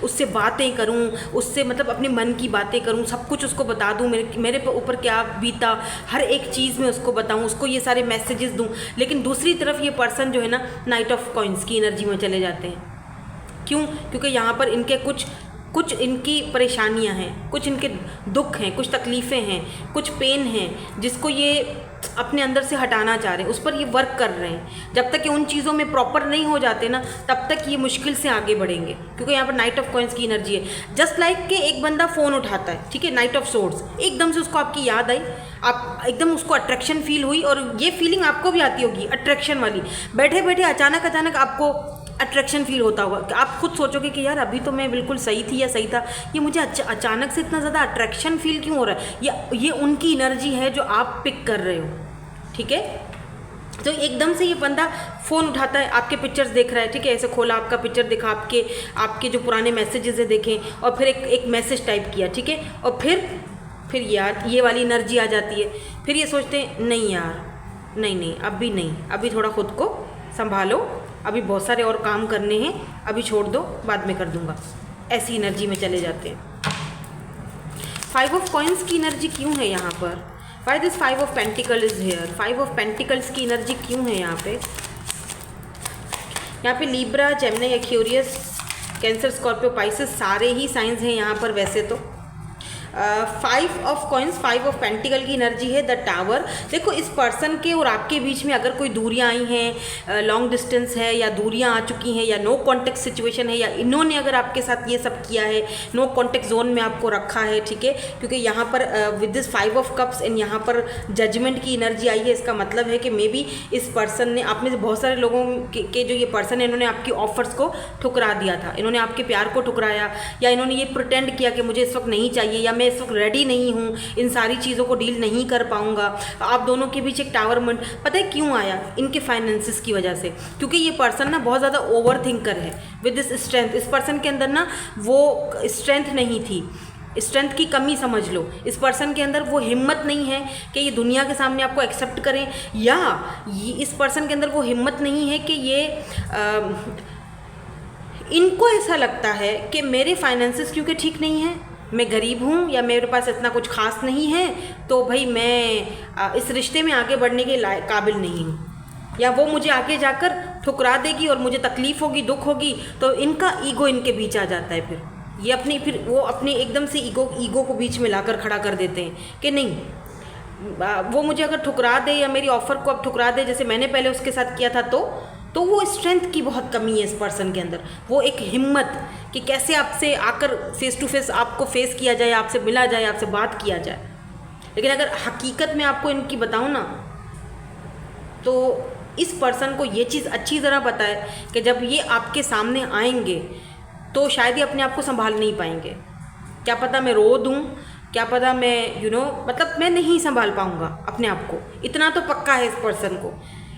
उससे बातें करूँ, उससे मतलब अपने मन की बातें करूँ, सब कुछ उसको बता दूँ, मेरे ऊपर क्या बीता, हर एक चीज़ में उसको बताऊँ, उसको ये सारे मैसेजेस दूँ। लेकिन दूसरी तरफ ये पर्सन जो है ना, नाइट ऑफ कॉइन्स की एनर्जी में चले जाते हैं। क्यों? क्योंकि यहाँ पर इनके कुछ इनकी परेशानियां हैं, कुछ इनके दुख हैं, कुछ तकलीफ़ें हैं, कुछ पेन हैं, जिसको ये अपने अंदर से हटाना चाह रहे हैं, उस पर ये वर्क कर रहे हैं। जब तक कि उन चीज़ों में प्रॉपर नहीं हो जाते ना, तब तक ये मुश्किल से आगे बढ़ेंगे, क्योंकि यहाँ पर नाइट ऑफ कॉइन्स की एनर्जी है। जस्ट लाइक कि एक बंदा फ़ोन उठाता है, ठीक है, नाइट ऑफ सोर्ड्स, एकदम से उसको आपकी याद आई, आप एकदम उसको अट्रैक्शन फील हुई, और ये फीलिंग आपको भी आती होगी अट्रैक्शन वाली, बैठे बैठे अचानक आपको अट्रैक्शन फील होता होगा कि आप खुद सोचोगे कि यार अभी तो मैं बिल्कुल सही थी या सही था, ये मुझे अचानक से इतना ज़्यादा अट्रैक्शन फील क्यों हो रहा है। ये उनकी एनर्जी है जो आप पिक कर रहे हो, ठीक है। तो एकदम से ये बंदा फ़ोन उठाता है, आपके पिक्चर्स देख रहा है, ठीक है, ऐसे खोला, आपका पिक्चर दिखा, आपके जो पुराने मैसेजेस है देखें, और फिर एक मैसेज टाइप किया, ठीक है, और फिर यार ये वाली एनर्जी आ जाती है। फिर ये सोचते हैं नहीं यार, नहीं अभी नहीं, अभी थोड़ा ख़ुद को संभालो, अभी बहुत सारे और काम करने हैं, अभी छोड़ दो, बाद में कर दूंगा, ऐसी एनर्जी में चले जाते हैं। 5 ऑफ कॉइन्स की एनर्जी क्यों है यहाँ पर? Why this 5 of pentacle is here? 5 of pentacles की एनर्जी क्यों है यहाँ पे? यहाँ पे Libra, Gemini, Aquarius, cancer, Scorpio, Pisces, सारे ही साइंस हैं यहाँ पर वैसे तो। 5 ऑफ कॉइन्स, 5 ऑफ पेंटिकल की एनर्जी है द टावर। देखो इस पर्सन के और आपके बीच में अगर कोई दूरियां आई हैं, लॉन्ग डिस्टेंस है, या दूरियां आ चुकी हैं, या नो कॉन्टेक्ट सिचुएशन है, या इन्होंने अगर आपके साथ ये सब किया है, नो कॉन्टेक्ट जोन में आपको रखा है, ठीक है, क्योंकि यहाँ पर with this 5 of cups and यहाँ पर जजमेंट की एनर्जी आई है। इसका मतलब है कि मे बी इस पर्सन ने, आप में से बहुत सारे लोगों के जो ये पर्सन है, इन्होंने आपकी ऑफर्स को ठुकरा दिया था, इन्होंने आपके प्यार को ठुकराया, या इन्होंने ये प्रिटेंड किया कि मुझे इस वक्त नहीं चाहिए, या मैं इस वक्त रेडी नहीं हूँ, इन सारी चीज़ों को डील नहीं कर पाऊंगा। आप दोनों के बीच एक टावर मंड, पता है क्यों आया? इनके फाइनेंसिस की वजह से, क्योंकि ये पर्सन ना बहुत ज़्यादा ओवर थिंकर है विद दिस स्ट्रेंथ। इस पर्सन के अंदर ना वो स्ट्रेंथ नहीं थी, स्ट्रेंथ की कमी समझ लो। इस पर्सन के अंदर वो हिम्मत नहीं है कि ये दुनिया के सामने आपको एक्सेप्ट करें, या इस पर्सन के अंदर वो हिम्मत नहीं है कि ये इनको ऐसा लगता है कि मेरे फाइनेंसिस क्योंकि ठीक नहीं है, मैं गरीब हूँ, या मेरे पास इतना कुछ खास नहीं है, तो भाई मैं इस रिश्ते में आगे बढ़ने के काबिल नहीं हूँ, या वो मुझे आगे जाकर ठुकरा देगी और मुझे तकलीफ़ होगी, दुख होगी, तो इनका ईगो इनके बीच आ जाता है। फिर वो अपने एकदम से ईगो को बीच में लाकर खड़ा कर देते हैं कि नहीं, वो मुझे अगर ठुकरा दे, या मेरी ऑफ़र को अब ठुकरा दे जैसे मैंने पहले उसके साथ किया था, तो वो स्ट्रेंथ की बहुत कमी है इस पर्सन के अंदर, वो एक हिम्मत कि कैसे आपसे आकर फेस टू फेस आपको फेस किया जाए, आपसे मिला जाए, आपसे बात किया जाए। लेकिन अगर हकीकत में आपको इनकी बताऊं ना, तो इस पर्सन को ये चीज़ अच्छी तरह पता है कि जब ये आपके सामने आएंगे तो शायद ही अपने आप को संभाल नहीं पाएंगे। क्या पता मैं रो दूँ, क्या पता मैं मतलब मैं नहीं संभाल पाऊँगा अपने आप को, इतना तो पक्का है इस पर्सन को।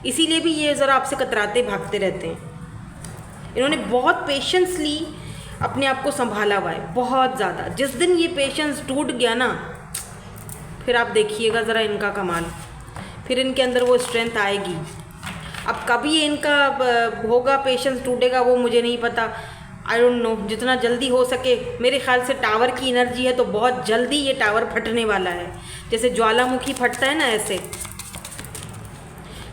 इसीलिए भी ये ज़रा आपसे कतराते भागते रहते हैं। इन्होंने बहुत पेशेंसली अपने आप को संभाला हुआ है, बहुत ज़्यादा। जिस दिन ये पेशेंस टूट गया ना, फिर आप देखिएगा ज़रा इनका कमाल, फिर इनके अंदर वो स्ट्रेंथ आएगी। अब कभी ये इनका होगा पेशेंस टूटेगा वो मुझे नहीं पता, आई डोंट नो। जितना जल्दी हो सके, मेरे ख्याल से टावर की एनर्जी है तो बहुत जल्दी ये टावर फटने वाला है, जैसे ज्वालामुखी फटता है ना, ऐसे।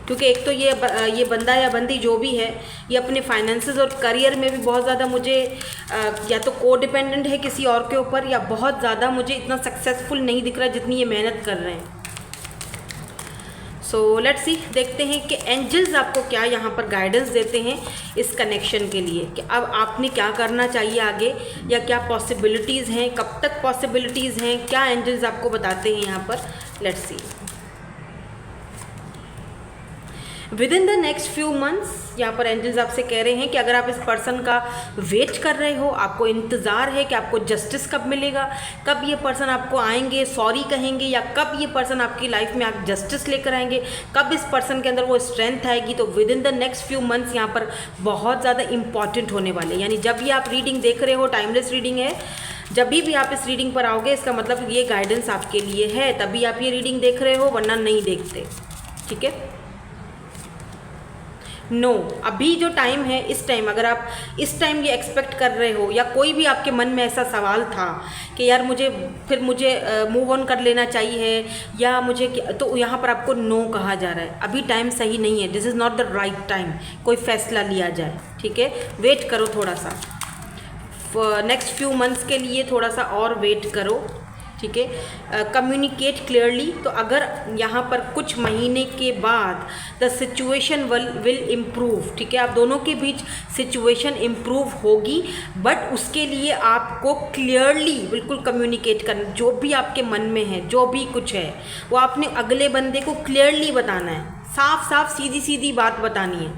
क्योंकि एक तो ये बंदा या बंदी जो भी है, ये अपने फाइनेंसेस और करियर में भी बहुत ज़्यादा मुझे या तो को डिपेंडेंट है किसी और के ऊपर, या बहुत ज़्यादा मुझे इतना सक्सेसफुल नहीं दिख रहा जितनी ये मेहनत कर रहे हैं। सो लेट्स सी, देखते हैं कि एंजल्स आपको क्या यहाँ पर गाइडेंस देते हैं इस कनेक्शन के लिए, कि अब आपने क्या करना चाहिए आगे, या क्या पॉसिबिलिटीज़ हैं, कब तक पॉसिबिलिटीज़ हैं, क्या एंजल्स आपको बताते हैं यहाँ पर। Let's see. With in the next few months, यहाँ पर एंजल्स आपसे कह रहे हैं कि अगर आप इस पर्सन का वेट कर रहे हो, आपको इंतज़ार है कि आपको जस्टिस कब मिलेगा, कब ये पर्सन आपको आएंगे सॉरी कहेंगे, या कब ये पर्सन आपकी लाइफ में आप जस्टिस लेकर आएंगे, कब इस पर्सन के अंदर वो स्ट्रेंथ आएगी। तो with in the next few months यहाँ पर बहुत ज़्यादा इंपॉर्टेंट होने वाले। यानी जब भी आप रीडिंग देख रहे हो, टाइमलेस रीडिंग है, जब भी आप इस रीडिंग पर आओगे इसका मतलब ये गाइडेंस आपके लिए है, तभी आप ये रीडिंग देख रहे हो, वरना नहीं देखते। ठीक है, नो अभी जो टाइम है, इस टाइम अगर आप इस टाइम ये एक्सपेक्ट कर रहे हो, या कोई भी आपके मन में ऐसा सवाल था कि यार मुझे मूव ऑन कर लेना चाहिए, या मुझे, तो यहाँ पर आपको नो कहा जा रहा है। अभी टाइम सही नहीं है, this is not the right time कोई फैसला लिया जाए। ठीक है, वेट करो थोड़ा सा, नेक्स्ट फ्यू मंथ्स के लिए थोड़ा सा और वेट करो। ठीक है, कम्युनिकेट क्लियरली। तो अगर यहाँ पर कुछ महीने के बाद द सिचुएशन विल इम्प्रूव। ठीक है, आप दोनों के बीच सिचुएशन इम्प्रूव होगी, बट उसके लिए आपको क्लियरली बिल्कुल कम्युनिकेट करना, जो भी आपके मन में है, जो भी कुछ है, वो आपने अगले बंदे को क्लियरली बताना है, साफ साफ सीधी सीधी बात बतानी है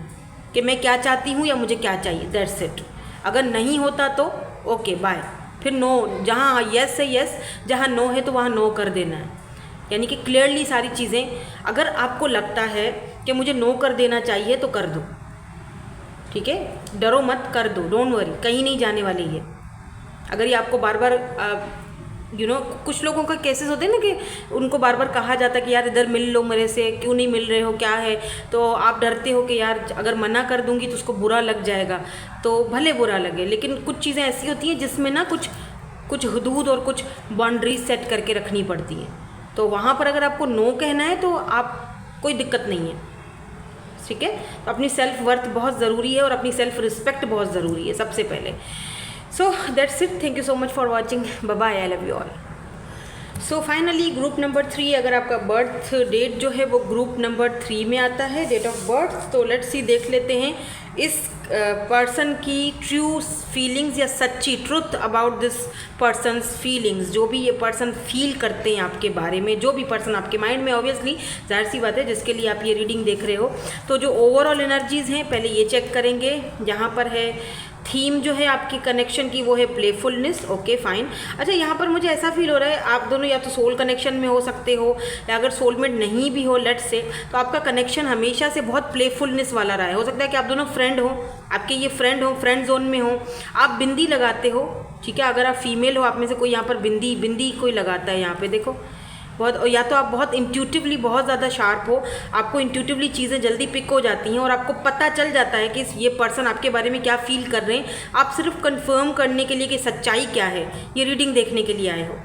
कि मैं क्या चाहती हूँ या मुझे क्या चाहिए, दैट्स इट। अगर नहीं होता तो ओके बाय, फिर नो, जहाँ येस है येस, जहाँ नो है तो वहाँ नो कर देना है। यानी कि क्लियरली सारी चीज़ें, अगर आपको लगता है कि मुझे नो कर देना चाहिए तो कर दो। ठीक है, डरो मत, कर दो, डोंट वरी, कहीं नहीं जाने वाली ये। अगर ये आपको बार बार कुछ लोगों का केसेस होते हैं ना कि उनको बार बार कहा जाता है कि यार इधर मिल लो मेरे से, क्यों नहीं मिल रहे हो, क्या है, तो आप डरते हो कि यार अगर मना कर दूंगी तो उसको बुरा लग जाएगा। तो भले बुरा लगे, लेकिन कुछ चीज़ें ऐसी होती हैं जिसमें ना कुछ हदूद और कुछ बाउंड्रीज सेट करके रखनी पड़ती हैं। तो वहाँ पर अगर आपको नो कहना है तो आप, कोई दिक्कत नहीं है। ठीक है, तो अपनी सेल्फ वर्थ बहुत ज़रूरी है और अपनी सेल्फ रिस्पेक्ट बहुत ज़रूरी है सबसे पहले। So that's it. Thank you so much for watching. Bye bye. I love you all. So finally group number 3, अगर आपका बर्थ डेट जो है वो ग्रुप नंबर 3 में आता है, डेट ऑफ बर्थ। तो लेट्स सी, देख लेते हैं इस पर्सन की ट्रू फीलिंग्स या सच्ची truth about this persons feelings. जो भी ये पर्सन फील करते हैं आपके बारे में, जो भी पर्सन आपके माइंड में, ऑब्वियसली जाहिर सी बात है जिसके लिए आप ये रीडिंग देख रहे हो। तो जो ओवरऑल एनर्जीज़ हैं पहले ये चेक करेंगे। यहाँ पर है थीम जो है आपकी कनेक्शन की, वो है प्लेफुलनेस। Okay fine. अच्छा, यहाँ पर मुझे ऐसा फील हो रहा है आप दोनों या तो सोल कनेक्शन में हो सकते हो, या अगर सोलमेट नहीं भी हो लेट्स से, तो आपका कनेक्शन हमेशा से बहुत प्लेफुलनेस वाला रहा है। हो सकता है कि आप दोनों फ्रेंड हो, आपके ये फ्रेंड हो, फ्रेंड जोन में हो, आप बिंदी लगाते हो। ठीक है, अगर आप फीमेल हो, आप में से कोई यहाँ पर बिंदी कोई लगाता है, यहाँ पे देखो बहुत, या तो आप बहुत इंट्यूटिवली बहुत ज़्यादा शार्प हो, आपको इंट्यूटिवली चीज़ें जल्दी पिक हो जाती हैं और आपको पता चल जाता है कि ये पर्सन आपके बारे में क्या फील कर रहे हैं। आप सिर्फ कंफर्म करने के लिए कि सच्चाई क्या है ये रीडिंग देखने के लिए आए हो।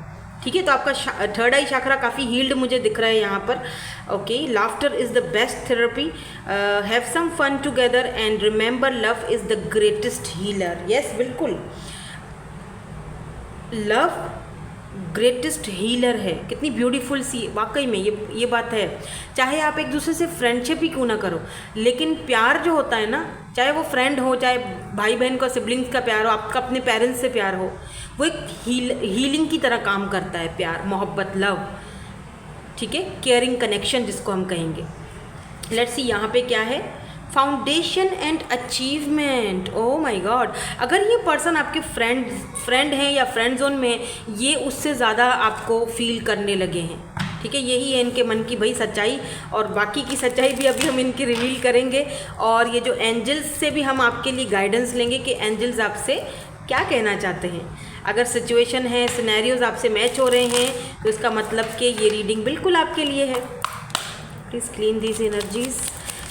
ठीक है, तो आपका थर्ड आई चक्रा काफ़ी हील्ड मुझे दिख रहा है यहाँ पर। Okay, laughter is the best therapy, have some fun together and remember love is the greatest healer. Yes, बिल्कुल, लव ग्रेटेस्ट हीलर है। कितनी ब्यूटीफुल सी, वाकई में ये बात है। चाहे आप एक दूसरे से फ्रेंडशिप ही क्यों ना करो, लेकिन प्यार जो होता है ना, चाहे वो फ्रेंड हो, चाहे भाई बहन का, सिबलिंग्स का प्यार हो, आपका अपने पेरेंट्स से प्यार हो, वो एक हीलिंग की तरह काम करता है। प्यार, मोहब्बत, लव, ठीक है, केयरिंग कनेक्शन जिसको हम कहेंगे। लेट्स सी यहाँ पे क्या है, foundation and achievement. Oh my God, अगर ये पर्सन आपके फ्रेंड हैं या फ्रेंड जोन में, ये उससे ज़्यादा आपको फील करने लगे हैं। ठीक है, यही है इनके मन की भाई सच्चाई, और बाकी की सच्चाई भी अभी हम इनकी रिवील करेंगे। और ये जो एंजल्स से भी हम आपके लिए गाइडेंस लेंगे कि एंजल्स आपसे क्या कहना चाहते हैं। अगर सिचुएशन है, सिनेरियोज आपसे मैच हो रहे हैं, तो इसका मतलब कि ये रीडिंग बिल्कुल आपके लिए है। Please clean these energies.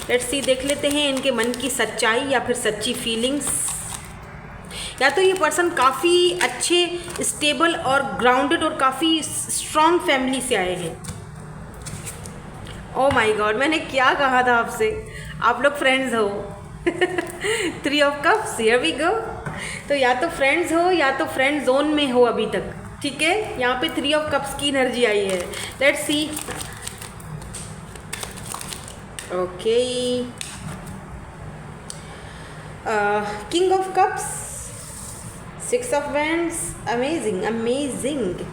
Let's see, देख लेते हैं इनके मन की सच्चाई या फिर सच्ची फीलिंग्स। या तो ये पर्सन काफ़ी अच्छे, स्टेबल और ग्राउंडेड और काफ़ी स्ट्रॉन्ग फैमिली से आए हैं। ओह माय गॉड, मैंने क्या कहा था आपसे, आप लोग फ्रेंड्स हो। 3 of cups, here we go. तो या तो फ्रेंड्स हो या तो फ्रेंड जोन में हो अभी तक। ठीक है, यहाँ पे 3 ऑफ कप्स की एनर्जी आई है। Let's see. Okay, king of cups, 6 of wands, amazing.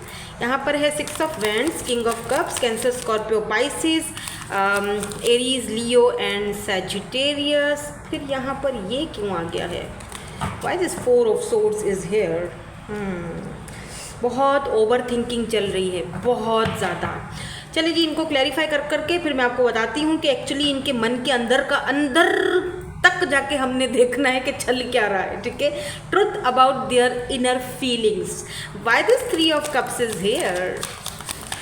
यहाँ पर है 6 of wands, king of cups, cancer, Scorpio, Pisces, Aries, Leo and Sagittarius. फिर यहाँ पर ये क्यों आ गया है? Why this 4 of swords is here? बहुत ओवर थिंकिंग चल रही है, बहुत ज़्यादा। चलिए जी, इनको क्लैरिफाई कर करके फिर मैं आपको बताती हूँ कि एक्चुअली इनके मन के अंदर का अंदर तक जाके हमने देखना है कि चल क्या रहा है, ठीक है। Truth about their inner feelings. Why this 3 of cups is here?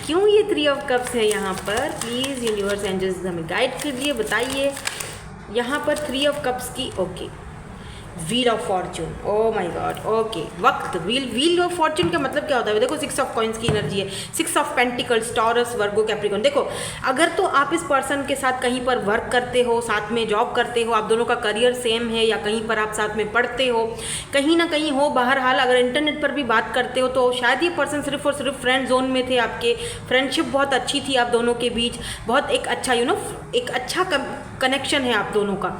क्यों ये 3 ऑफ कप्स है यहाँ पर? प्लीज़ यूनिवर्स एंजल्स हमें गाइड कीजिए, बताइए यहाँ पर 3 ऑफ कप्स की। Okay, wheel of Fortune, O my god, okay. वक्त, व्हील ऑफ फॉर्चून का मतलब क्या होता है? देखो 6 ऑफ कॉइन्स की एनर्जी है, 6 of pentacles, taurus, Virgo, Capricorn. देखो, अगर तो आप इस पर्सन के साथ कहीं पर वर्क करते हो, साथ में जॉब करते हो, आप दोनों का करियर सेम है, या कहीं पर आप साथ में पढ़ते हो, कहीं ना कहीं हो, बहरहाल अगर इंटरनेट पर भी बात करते हो, तो शायद ये पर्सन सिर्फ और सिर्फ फ्रेंड जोन में थे आपके। फ्रेंडशिप बहुत अच्छी थी आप दोनों के बीच, बहुत एक अच्छा एक अच्छा कनेक्शन है आप दोनों का।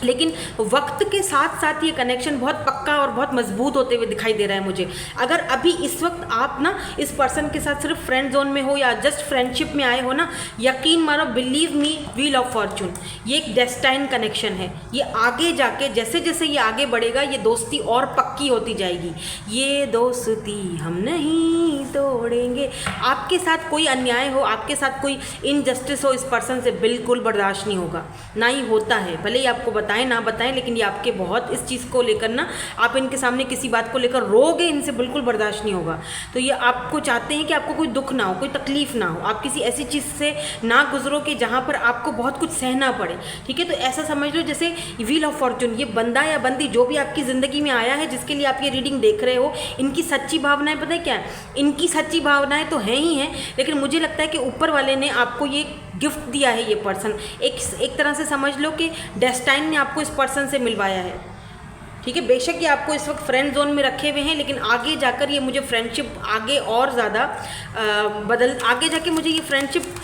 लेकिन वक्त के साथ साथ ये कनेक्शन बहुत पक्का और बहुत मजबूत होते हुए दिखाई दे रहा है मुझे। अगर अभी इस वक्त आप ना इस पर्सन के साथ सिर्फ फ्रेंड जोन में हो या जस्ट फ्रेंडशिप में आए हो ना, यकीन मानो, believe me, wheel of Fortune ये एक डेस्टाइन कनेक्शन है। ये आगे जाके जैसे जैसे ये आगे बढ़ेगा, ये दोस्ती और पक्की होती जाएगी। ये दोस्ती हम नहीं तोड़ेंगे। आपके साथ कोई अन्याय हो, आपके साथ कोई इनजस्टिस हो, इस पर्सन से बिल्कुल बर्दाश्त नहीं होगा, ना ही होता है। भले ही आपको बताएं ना बताएं, लेकिन ये आपके बहुत इस चीज़ को लेकर ना, आप इनके सामने किसी बात को लेकर रोगे, इनसे बिल्कुल बर्दाश्त नहीं होगा। तो ये आपको चाहते हैं कि आपको कोई दुख ना हो, कोई तकलीफ ना हो, आप किसी ऐसी चीज़ से ना गुजरो कि जहाँ पर आपको बहुत कुछ सहना पड़े, ठीक है। तो ऐसा समझ लो जैसे व्हील ऑफ फॉर्चून, ये बंदा या बंदी जो भी आपकी ज़िंदगी में आया है, जिसके लिए आप ये रीडिंग देख रहे हो, इनकी सच्ची भावनाएं पता है क्या है? इनकी सच्ची भावनाएं तो हैं ही हैं, लेकिन मुझे लगता है कि ऊपर वाले ने आपको ये गिफ्ट दिया है। ये पर्सन एक तरह से समझ लो कि डेस्टाइन ने आपको इस पर्सन से मिलवाया है, ठीक है। बेशक ये आपको इस वक्त फ्रेंड जोन में रखे हुए हैं, लेकिन आगे जाकर ये मुझे फ्रेंडशिप आगे और ज़्यादा आगे जाके मुझे ये फ्रेंडशिप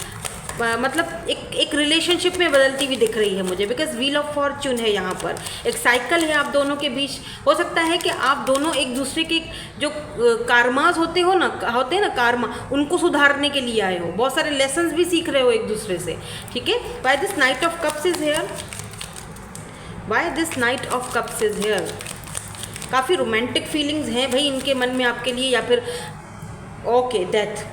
मतलब एक रिलेशनशिप में बदलती हुई दिख रही है मुझे, बिकॉज व्हील ऑफ फॉर्चून है यहाँ पर। एक साइकिल है आप दोनों के बीच। हो सकता है कि आप दोनों एक दूसरे के जो कार्मास होते हैं ना कार्मा, उनको सुधारने के लिए आए हो, बहुत सारे लेसन्स भी सीख रहे हो एक दूसरे से, ठीक है। Why this night of cups is here? Why this night of cups is here? काफ़ी रोमांटिक फीलिंग्स हैं भाई इनके मन में आपके लिए, या फिर ओके डेथ,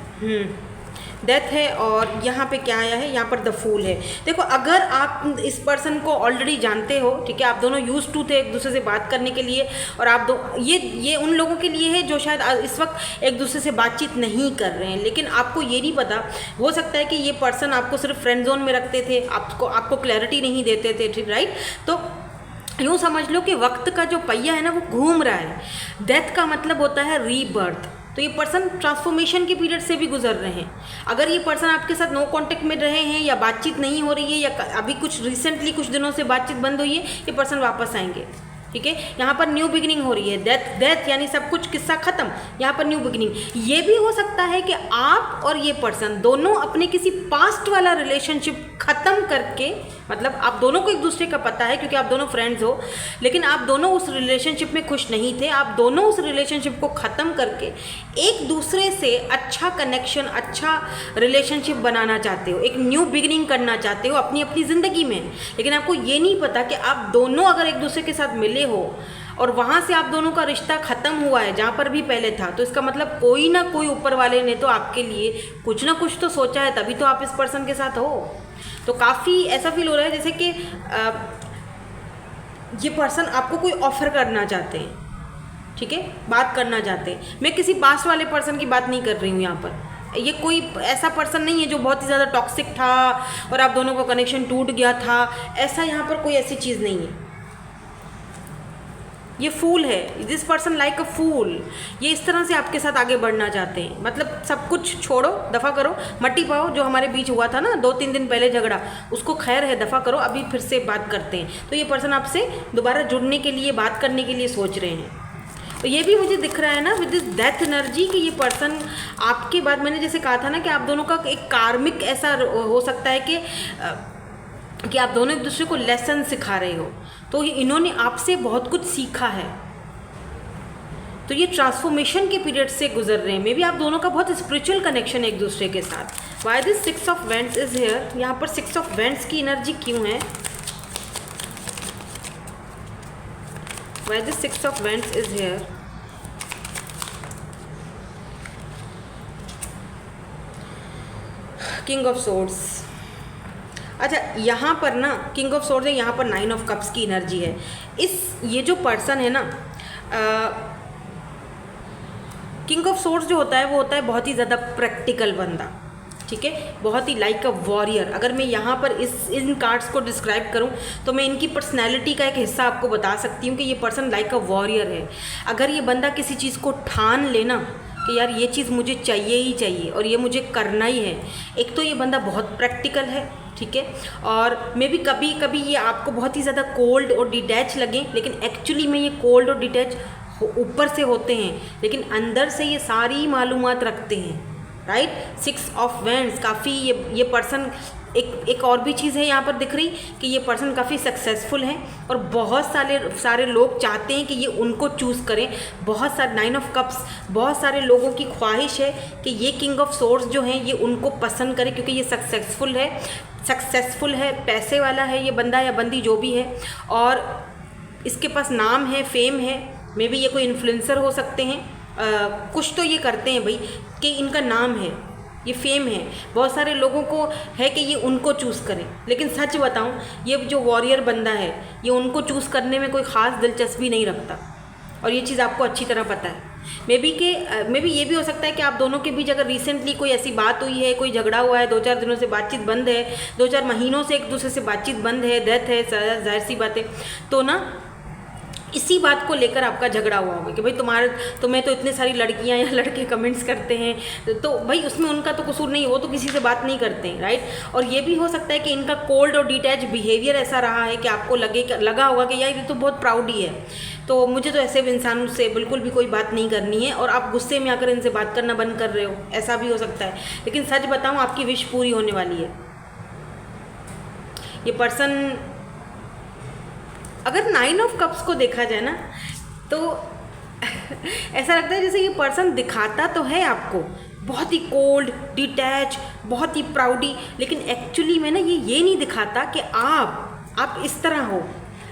डेथ है। और यहाँ पे क्या आया है? यहाँ पर द फूल है। देखो, अगर आप इस पर्सन को ऑलरेडी जानते हो, ठीक है, आप दोनों यूज्ड टू थे एक दूसरे से बात करने के लिए, और आप ये उन लोगों के लिए है जो शायद इस वक्त एक दूसरे से बातचीत नहीं कर रहे हैं, लेकिन आपको ये नहीं पता, हो सकता है कि ये पर्सन आपको सिर्फ फ्रेंड जोन में रखते थे, आपको क्लैरिटी नहीं देते थे, ठीक, राइट। तो यूँ समझ लो कि वक्त का जो पहिया है ना, वो घूम रहा है। डेथ का मतलब होता है रीबर्थ। तो ये पर्सन ट्रांसफॉर्मेशन के पीरियड से भी गुजर रहे हैं। अगर ये पर्सन आपके साथ नो कांटेक्ट में रहे हैं, या बातचीत नहीं हो रही है, या अभी कुछ रिसेंटली कुछ दिनों से बातचीत बंद हुई है, ये पर्सन वापस आएंगे, ठीक है। यहाँ पर न्यू बिगिनिंग हो रही है। डेथ यानी सब कुछ किस्सा खत्म, यहाँ पर न्यू बिगिनिंग। ये भी हो सकता है कि आप और ये पर्सन दोनों अपने किसी पास्ट वाला रिलेशनशिप खत्म करके, मतलब आप दोनों को एक दूसरे का पता है क्योंकि आप दोनों फ्रेंड्स हो, लेकिन आप दोनों उस रिलेशनशिप में खुश नहीं थे, आप दोनों उस रिलेशनशिप को ख़त्म करके एक दूसरे से अच्छा कनेक्शन, अच्छा रिलेशनशिप बनाना चाहते हो, एक न्यू बिगिनिंग करना चाहते हो अपनी अपनी ज़िंदगी में। लेकिन आपको ये नहीं पता कि आप दोनों अगर एक दूसरे के साथ मिले हो और वहाँ से आप दोनों का रिश्ता ख़त्म हुआ है जहाँ पर भी पहले था, तो इसका मतलब कोई ना कोई ऊपर वाले ने तो आपके लिए कुछ ना कुछ तो सोचा है, तभी तो आप इस पर्सन के साथ हो। तो काफ़ी ऐसा फील हो रहा है जैसे कि ये पर्सन आपको कोई ऑफ़र करना चाहते हैं, ठीक है, बात करना चाहते हैं। मैं किसी पास्ट वाले पर्सन की बात नहीं कर रही हूँ यहाँ पर। ये कोई ऐसा पर्सन नहीं है जो बहुत ही ज़्यादा टॉक्सिक था और आप दोनों का कनेक्शन टूट गया था, ऐसा यहाँ पर कोई ऐसी चीज़ नहीं है। ये फूल है, दिस पर्सन लाइक अ फूल। ये इस तरह से आपके साथ आगे बढ़ना चाहते हैं, मतलब सब कुछ छोड़ो, दफ़ा करो, मट्टी पाओ। जो हमारे बीच हुआ था ना 2-3 दिन पहले झगड़ा, उसको खैर है, दफ़ा करो, अभी फिर से बात करते हैं। तो ये पर्सन आपसे दोबारा जुड़ने के लिए, बात करने के लिए सोच रहे हैं। तो ये भी मुझे दिख रहा है ना विद दिस डेथ एनर्जी कि ये पर्सन आपके बाद, मैंने जैसे कहा था ना कि आप दोनों का एक कार्मिक ऐसा हो सकता है कि आप दोनों एक दूसरे को लेसन सिखा रहे हो। तो इन्होंने आपसे बहुत कुछ सीखा है, तो ये ट्रांसफॉर्मेशन के पीरियड से गुजर रहे हैं। मे बी आप दोनों का बहुत स्पिरिचुअल कनेक्शन है एक दूसरे के साथ। Why this 6 of vents is here, यहाँ पर 6 ऑफ वेंट्स की एनर्जी क्यों है? Why this 6 of vents is here? King of swords. अच्छा, यहाँ पर ना किंग ऑफ सोर्ड्स है, यहाँ पर 9 ऑफ कप्स की एनर्जी है। ये जो पर्सन है ना, किंग ऑफ सोर्ड्स जो होता है वो होता है बहुत ही ज़्यादा प्रैक्टिकल बंदा, ठीक है, बहुत ही लाइक अ वॉरियर। अगर मैं यहाँ पर इन कार्ड्स को डिस्क्राइब करूँ तो मैं इनकी पर्सनैलिटी का एक हिस्सा आपको बता सकती हूँ कि ये पर्सन लाइक अ वॉरियर है। अगर ये बंदा किसी चीज़ को ठान लेना कि यार ये चीज़ मुझे चाहिए ही चाहिए और ये मुझे करना ही है, एक तो ये बंदा बहुत प्रैक्टिकल है, ठीक है, और मे बी कभी कभी ये आपको बहुत ही ज़्यादा कोल्ड और डिटैच लगे, लेकिन एक्चुअली में ये कोल्ड और डिटैच ऊपर से होते हैं, लेकिन अंदर से ये सारी मालूमात रखते हैं, राइट। 6 ऑफ वेंट्स काफ़ी ये पर्सन, एक और भी चीज़ है यहाँ पर दिख रही कि ये पर्सन काफ़ी सक्सेसफुल है और बहुत सारे लोग चाहते हैं कि ये उनको चूज़ करें। बहुत सारे 9 ऑफ कप्स, बहुत सारे लोगों की ख्वाहिश है कि ये किंग ऑफ सोर्ड्स जो हैं ये उनको पसंद करें, क्योंकि ये सक्सेसफुल है, पैसे वाला है ये बंदा या बंदी जो भी है, और इसके पास नाम है, फेम है। मे बी ये कोई इन्फ्लुएंसर हो सकते हैं, कुछ तो ये करते हैं भाई कि इनका नाम है, ये फेम है, बहुत सारे लोगों को है कि ये उनको चूज़ करें। लेकिन सच बताऊं, ये जो वॉरियर बंदा है ये उनको चूज़ करने में कोई ख़ास दिलचस्पी नहीं रखता, और ये चीज़ आपको अच्छी तरह पता है। मे बी ये भी हो सकता है कि आप दोनों के बीच अगर रिसेंटली कोई ऐसी बात हुई है, कोई झगड़ा हुआ है, 2-4 दिनों से बातचीत बंद है, 2-4 महीनों से एक दूसरे से बातचीत बंद है, डेथ है, जाहिर सी बात है, तो ना इसी बात को लेकर आपका झगड़ा हुआ होगा कि भाई तुम्हें तो इतने सारी लड़कियां या लड़के कमेंट्स करते हैं, तो भाई उसमें उनका तो कसूर नहीं, वो तो किसी से बात नहीं करते हैं, राइट। और ये भी हो सकता है कि इनका कोल्ड और डिटैच बिहेवियर ऐसा रहा है कि आपको लगा होगा कि यार ये तो बहुत प्राउडी है, तो मुझे तो ऐसे इंसानों से बिल्कुल भी कोई बात नहीं करनी है, और आप गुस्से में आकर इनसे बात करना बंद कर रहे हो, ऐसा भी हो सकता है। लेकिन सच बताऊँ, आपकी विश पूरी होने वाली है। ये पर्सन, अगर 9 ऑफ कप्स को देखा जाए ना तो ऐसा लगता है जैसे ये पर्सन दिखाता तो है आपको बहुत ही कोल्ड, डिटैच, बहुत ही प्राउडी, लेकिन एक्चुअली में ना ये नहीं दिखाता कि आप इस तरह हो।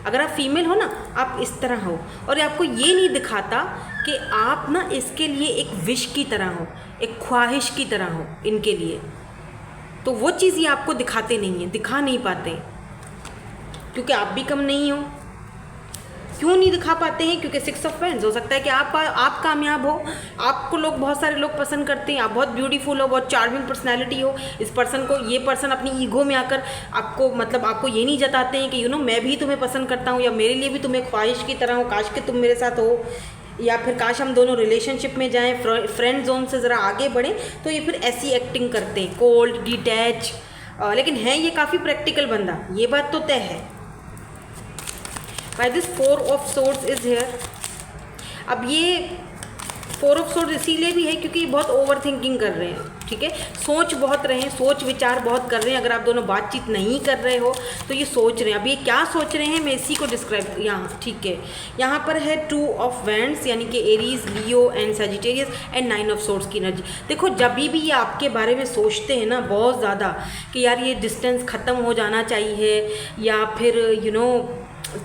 अगर आप फीमेल हो ना, आप इस तरह हो, और आपको ये नहीं दिखाता कि आप ना इसके लिए एक विश की तरह हो, एक ख्वाहिश की तरह हो इनके लिए। तो वो चीज़ ये आपको दिखाते नहीं हैं, दिखा नहीं पाते, क्योंकि आप भी कम नहीं हो। क्यों नहीं दिखा पाते हैं? क्योंकि 6 ऑफ वेंट्स, हो सकता है कि आप कामयाब हो, आपको बहुत सारे लोग पसंद करते हैं, आप बहुत ब्यूटीफुल हो, बहुत चार्मिंग पर्सनैलिटी हो। ये पर्सन अपनी ईगो में आकर आपको ये नहीं जताते हैं कि मैं भी तुम्हें पसंद करता हूँ, या मेरे लिए भी तुम्हें ख्वाहिश की तरह हो, काश कि तुम मेरे साथ हो, या फिर काश हम दोनों रिलेशनशिप में जाएँ, फ्रेंड जोन से ज़रा आगे बढ़ें। तो ये फिर ऐसी एक्टिंग करते हैं, कोल्ड, डिटैच, लेकिन है ये काफ़ी प्रैक्टिकल बंदा, ये बात तो तय है। Why this 4 of swords is here? अब ये 4 of swords इसीलिए भी है क्योंकि बहुत ओवर थिंकिंग कर रहे हैं, ठीक है, सोच बहुत रहे हैं, सोच विचार बहुत कर रहे हैं। अगर आप दोनों बातचीत नहीं कर रहे हो तो ये सोच रहे हैं। अब ये क्या सोच रहे हैं मैं इसी को डिस्क्राइब, यहाँ ठीक है, यहाँ पर है 2 ऑफ वेंट्स यानी कि Aries, Leo and Sagittarius and 9 of swords की एनर्जी। देखो, जब भी ये आपके बारे में सोचते हैं ना बहुत ज़्यादा कि यार ये डिस्टेंस ख़त्म हो जाना चाहिए, या फिर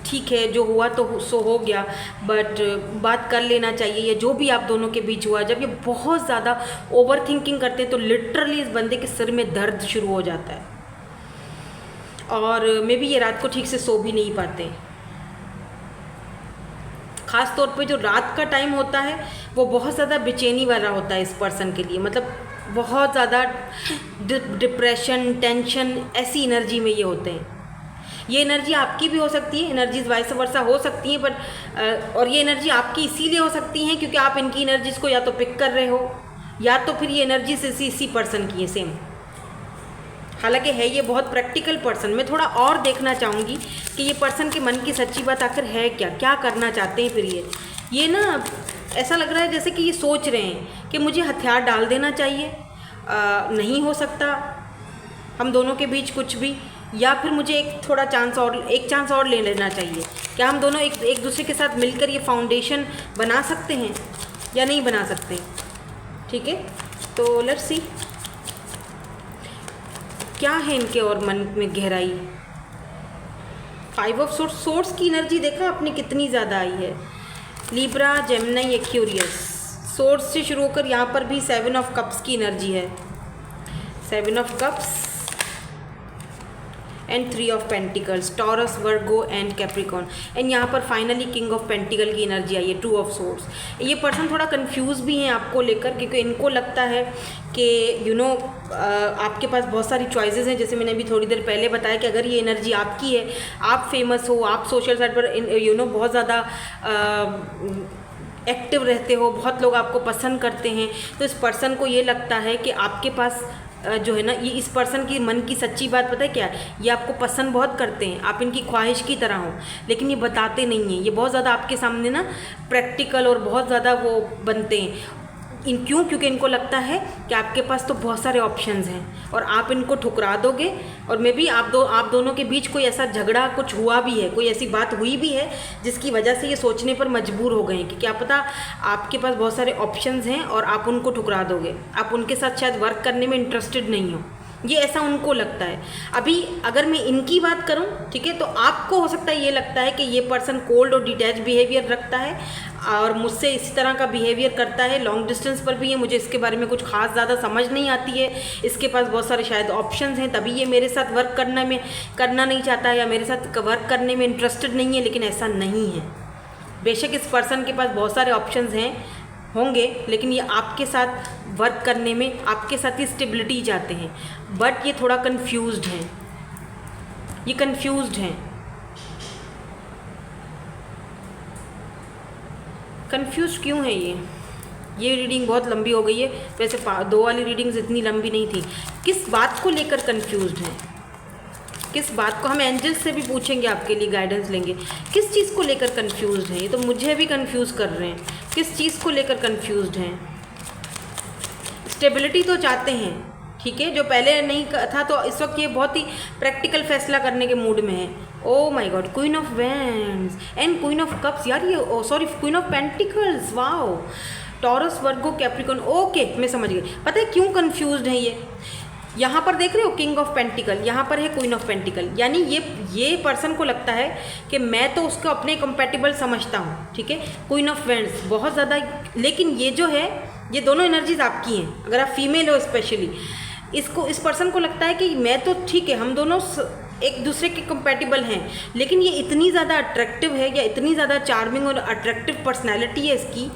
ठीक है जो हुआ तो सो हो गया, बट बात कर लेना चाहिए, या जो भी आप दोनों के बीच हुआ, जब ये बहुत ज़्यादा ओवर थिंकिंग करते हैं तो लिटरली इस बंदे के सिर में दर्द शुरू हो जाता है, और मे बी ये रात को ठीक से सो भी नहीं पाते। ख़ास तौर पे जो रात का टाइम होता है वो बहुत ज़्यादा बेचैनी वाला होता है इस पर्सन के लिए, मतलब बहुत ज़्यादा डिप्रेशन, टेंशन, ऐसी एनर्जी में ये होते हैं। ये एनर्जी आपकी भी हो सकती है, एनर्जीज वाइस वर्सा हो सकती हैं, बट और ये एनर्जी आपकी इसीलिए हो सकती है क्योंकि आप इनकी एनर्जीज को या तो पिक कर रहे हो, या तो फिर ये एनर्जीज इसी पर्सन की है सेम। हालांकि है ये बहुत प्रैक्टिकल पर्सन। मैं थोड़ा और देखना चाहूँगी कि ये पर्सन के मन की सच्ची बात आखिर है क्या करना चाहते हैं। फिर ये ना ऐसा लग रहा है जैसे कि ये सोच रहे हैं कि मुझे हथियार डाल देना चाहिए, नहीं हो सकता हम दोनों के बीच कुछ भी, या फिर मुझे एक चांस और ले लेना चाहिए क्या हम दोनों एक दूसरे के साथ मिलकर ये फाउंडेशन बना सकते हैं या नहीं बना सकते? ठीक है, तो लेट्स सी क्या है इनके और मन में गहराई। 5 ऑफ सोर्स की एनर्जी देखा आपने कितनी ज़्यादा आई है। लिब्रा, जेमिनी, एक्वेरियस, सोर्स से शुरू होकर यहाँ पर भी 7 ऑफ कप्स की एनर्जी है। 7 of cups and 3 of pentacles, taurus, Virgo and Capricorn, and यहाँ पर फाइनली किंग ऑफ पेंटिकल की एनर्जी आई है, 2 ऑफ सोर्स। ये पर्सन थोड़ा कंफ्यूज भी हैं आपको लेकर, क्योंकि इनको लगता है कि आपके पास बहुत सारी चॉइसेस हैं। जैसे मैंने अभी थोड़ी देर पहले बताया कि अगर ये एनर्जी आपकी है, आप फेमस हो, आप सोशल साइट पर बहुत ज़्यादा एक्टिव रहते हो, बहुत लोग आपको पसंद करते हैं, तो इस पर्सन को ये लगता है कि आपके पास जो है ना, ये इस पर्सन की मन की सच्ची बात पता है क्या है, ये आपको पसंद बहुत करते हैं, आप इनकी ख्वाहिश की तरह हो, लेकिन ये बताते नहीं हैं। ये बहुत ज़्यादा आपके सामने ना प्रैक्टिकल और बहुत ज़्यादा वो बनते हैं। क्यों? क्योंकि इनको लगता है कि आपके पास तो बहुत सारे ऑप्शंस हैं और आप इनको ठुकरा दोगे, और मे बी आप दोनों के बीच कोई ऐसा झगड़ा कुछ हुआ भी है, कोई ऐसी बात हुई भी है जिसकी वजह से ये सोचने पर मजबूर हो गए हैं कि क्या पता आपके पास बहुत सारे ऑप्शंस हैं और आप उनको ठुकरा दोगे, आप उनके साथ शायद वर्क करने में इंटरेस्टेड नहीं हो, ये ऐसा उनको लगता है। अभी अगर मैं इनकी बात करूं, ठीक है, तो आपको हो सकता है ये लगता है कि ये पर्सन कोल्ड और डिटैच बिहेवियर रखता है और मुझसे इसी तरह का बिहेवियर करता है, लॉन्ग डिस्टेंस पर भी है, मुझे इसके बारे में कुछ खास ज़्यादा समझ नहीं आती है, इसके पास बहुत सारे शायद ऑप्शंस हैं, तभी ये मेरे साथ वर्क करना नहीं चाहता है या मेरे साथ वर्क करने में इंटरेस्टेड नहीं है। लेकिन ऐसा नहीं है, बेशक इस पर्सन के पास बहुत सारे ऑप्शंस होंगे, लेकिन ये आपके साथ वर्क करने में आपके साथ ही स्टेबिलिटी चाहते हैं, बट ये थोड़ा कंफ्यूज्ड हैं, ये कंफ्यूज्ड हैं। कंफ्यूज क्यों है ये रीडिंग बहुत लंबी हो गई है, वैसे 2 वाली रीडिंग्स इतनी लंबी नहीं थी। किस बात को लेकर कंफ्यूज्ड हैं, किस बात को, हम एंजल्स से भी पूछेंगे, आपके लिए गाइडेंस लेंगे, किस चीज़ को लेकर कंफ्यूज्ड हैं। ये तो मुझे भी कंफ्यूज कर रहे हैं, किस चीज़ को लेकर कंफ्यूज्ड हैं। स्टेबिलिटी तो चाहते हैं, ठीक है, जो पहले नहीं था, तो इस वक्त ये बहुत ही प्रैक्टिकल फैसला करने के मूड में है। ओ my God, queen of wands and queen of cups, यार ये sorry queen of pentacles, wow, taurus, Virgo, Capricorn, okay मैं समझ गई। पता है क्यों कंफ्यूज्ड है ये? यहाँ पर देख रहे हो किंग ऑफ पेंटिकल, यहाँ पर है क्वीन ऑफ पेंटिकल, यानी ये पर्सन को लगता है कि मैं तो उसको अपने कंपेटिबल समझता हूँ, ठीक है। क्वीन ऑफ वैंड्स बहुत ज़्यादा, लेकिन ये जो है, ये दोनों एनर्जीज आपकी हैं, अगर आप फीमेल हो स्पेशली, इस पर्सन को लगता है कि मैं तो ठीक है, हम दोनों एक दूसरे के कंपेटिबल हैं, लेकिन ये इतनी ज़्यादा अट्रैक्टिव है या इतनी ज़्यादा चार्मिंग और अट्रैक्टिव पर्सनैलिटी है इसकी,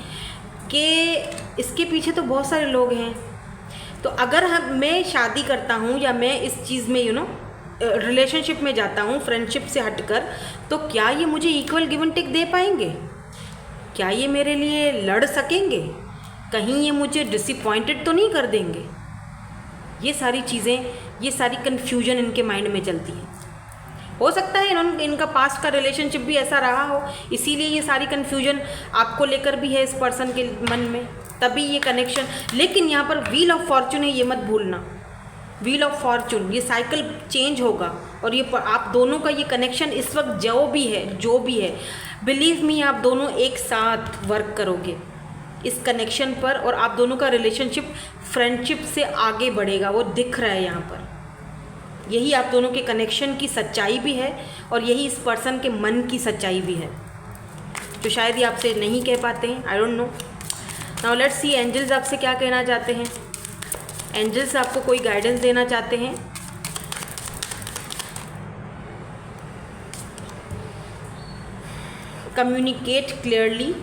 कि इसके पीछे तो बहुत सारे लोग हैं। तो अगर मैं शादी करता हूँ या मैं इस चीज़ में रिलेशनशिप में जाता हूँ फ्रेंडशिप से हटकर, तो क्या ये मुझे इक्वल गिव एंड टेक दे पाएंगे? क्या ये मेरे लिए लड़ सकेंगे? कहीं ये मुझे डिसअपॉइंटेड तो नहीं कर देंगे? ये सारी चीज़ें, ये सारी कन्फ्यूजन इनके माइंड में चलती है। हो सकता है इनका पास्ट का रिलेशनशिप भी ऐसा रहा हो, इसीलिए ये सारी कन्फ्यूजन आपको लेकर भी है इस पर्सन के मन में, तभी ये कनेक्शन। लेकिन यहाँ पर व्हील ऑफ फॉर्चून है, ये मत भूलना, व्हील ऑफ फॉर्चून, ये साइकिल चेंज होगा और ये आप दोनों का ये कनेक्शन इस वक्त जो भी है, बिलीव मी, आप दोनों एक साथ वर्क करोगे इस कनेक्शन पर, और आप दोनों का रिलेशनशिप फ्रेंडशिप से आगे बढ़ेगा, वो दिख रहा है यहाँ पर। यही आप दोनों के कनेक्शन की सच्चाई भी है और यही इस पर्सन के मन की सच्चाई भी है, तो शायद ये आपसे नहीं कह पाते हैं, I don't know. Now let's see angels आपसे क्या कहना चाहते हैं। एंजल्स आपको कोई गाइडेंस देना चाहते हैं। कम्युनिकेट क्लियरली,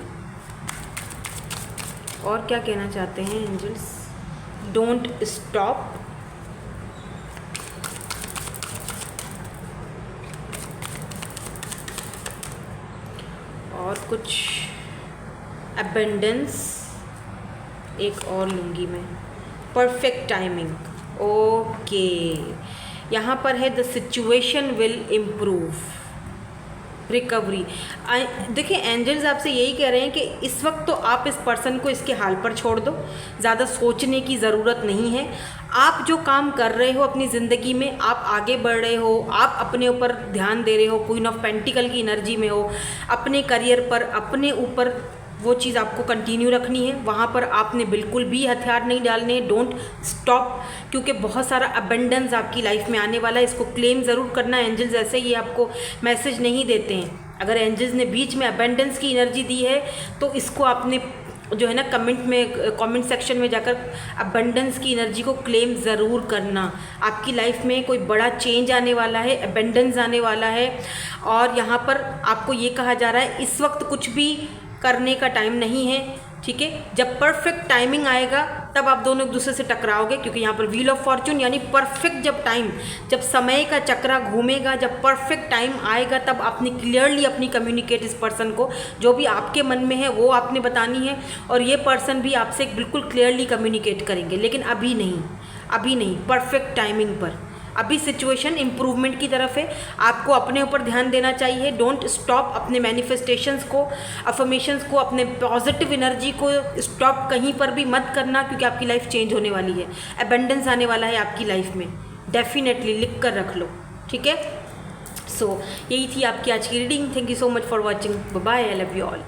और क्या कहना चाहते हैं एंजल्स? डोंट स्टॉप, और कुछ अबेंडेंस, एक और लूँगी मैं, परफेक्ट टाइमिंग, ओके। यहाँ पर है the situation will improve, recovery. देखिए एंजल्स आपसे यही कह रहे हैं कि इस वक्त तो आप इस पर्सन को इसके हाल पर छोड़ दो, ज़्यादा सोचने की ज़रूरत नहीं है। आप जो काम कर रहे हो अपनी ज़िंदगी में, आप आगे बढ़ रहे हो, आप अपने ऊपर ध्यान दे रहे हो, क्वीन ऑफ पेंटिकल की एनर्जी में हो, अपने करियर पर, अपने ऊपर वो चीज़ आपको कंटिन्यू रखनी है। वहाँ पर आपने बिल्कुल भी हथियार नहीं डालने, डोंट स्टॉप, क्योंकि बहुत सारा अबेंडेंस आपकी लाइफ में आने वाला है। इसको क्लेम ज़रूर करना। एंजल्स ऐसे ही आपको मैसेज नहीं देते हैं। अगर एंजल्स ने बीच में अबेंडेंस की एनर्जी दी है तो इसको आपने जो है ना कमेंट सेक्शन में जाकर अबेंडेंस की एनर्जी को क्लेम ज़रूर करना। आपकी लाइफ में कोई बड़ा चेंज आने वाला है, अबेंडेंस आने वाला है। और यहाँ पर आपको ये कहा जा रहा है इस वक्त कुछ भी करने का टाइम नहीं है, ठीक है। जब परफेक्ट टाइमिंग आएगा तब आप दोनों एक दूसरे से टकराओगे, क्योंकि यहाँ पर व्हील ऑफ फॉर्चून यानी परफेक्ट जब टाइम, जब समय का चक्रा घूमेगा, जब परफेक्ट टाइम आएगा तब आपने क्लियरली अपनी कम्युनिकेट इस पर्सन को, जो भी आपके मन में है वो आपने बतानी है, और ये पर्सन भी आपसे बिल्कुल क्लियरली कम्युनिकेट करेंगे। लेकिन अभी नहीं, परफेक्ट टाइमिंग पर। अभी सिचुएशन इम्प्रूवमेंट की तरफ है। आपको अपने ऊपर ध्यान देना चाहिए। डोंट स्टॉप अपने मैनिफेस्टेशंस को, अफर्मेशंस को, अपने पॉजिटिव एनर्जी को स्टॉप कहीं पर भी मत करना, क्योंकि आपकी लाइफ चेंज होने वाली है। अबेंडेंस आने वाला है आपकी लाइफ में, डेफिनेटली लिख कर रख लो, ठीक है। सो यही थी आपकी आज की reading. Thank you so much for watching. Bye, I love you all.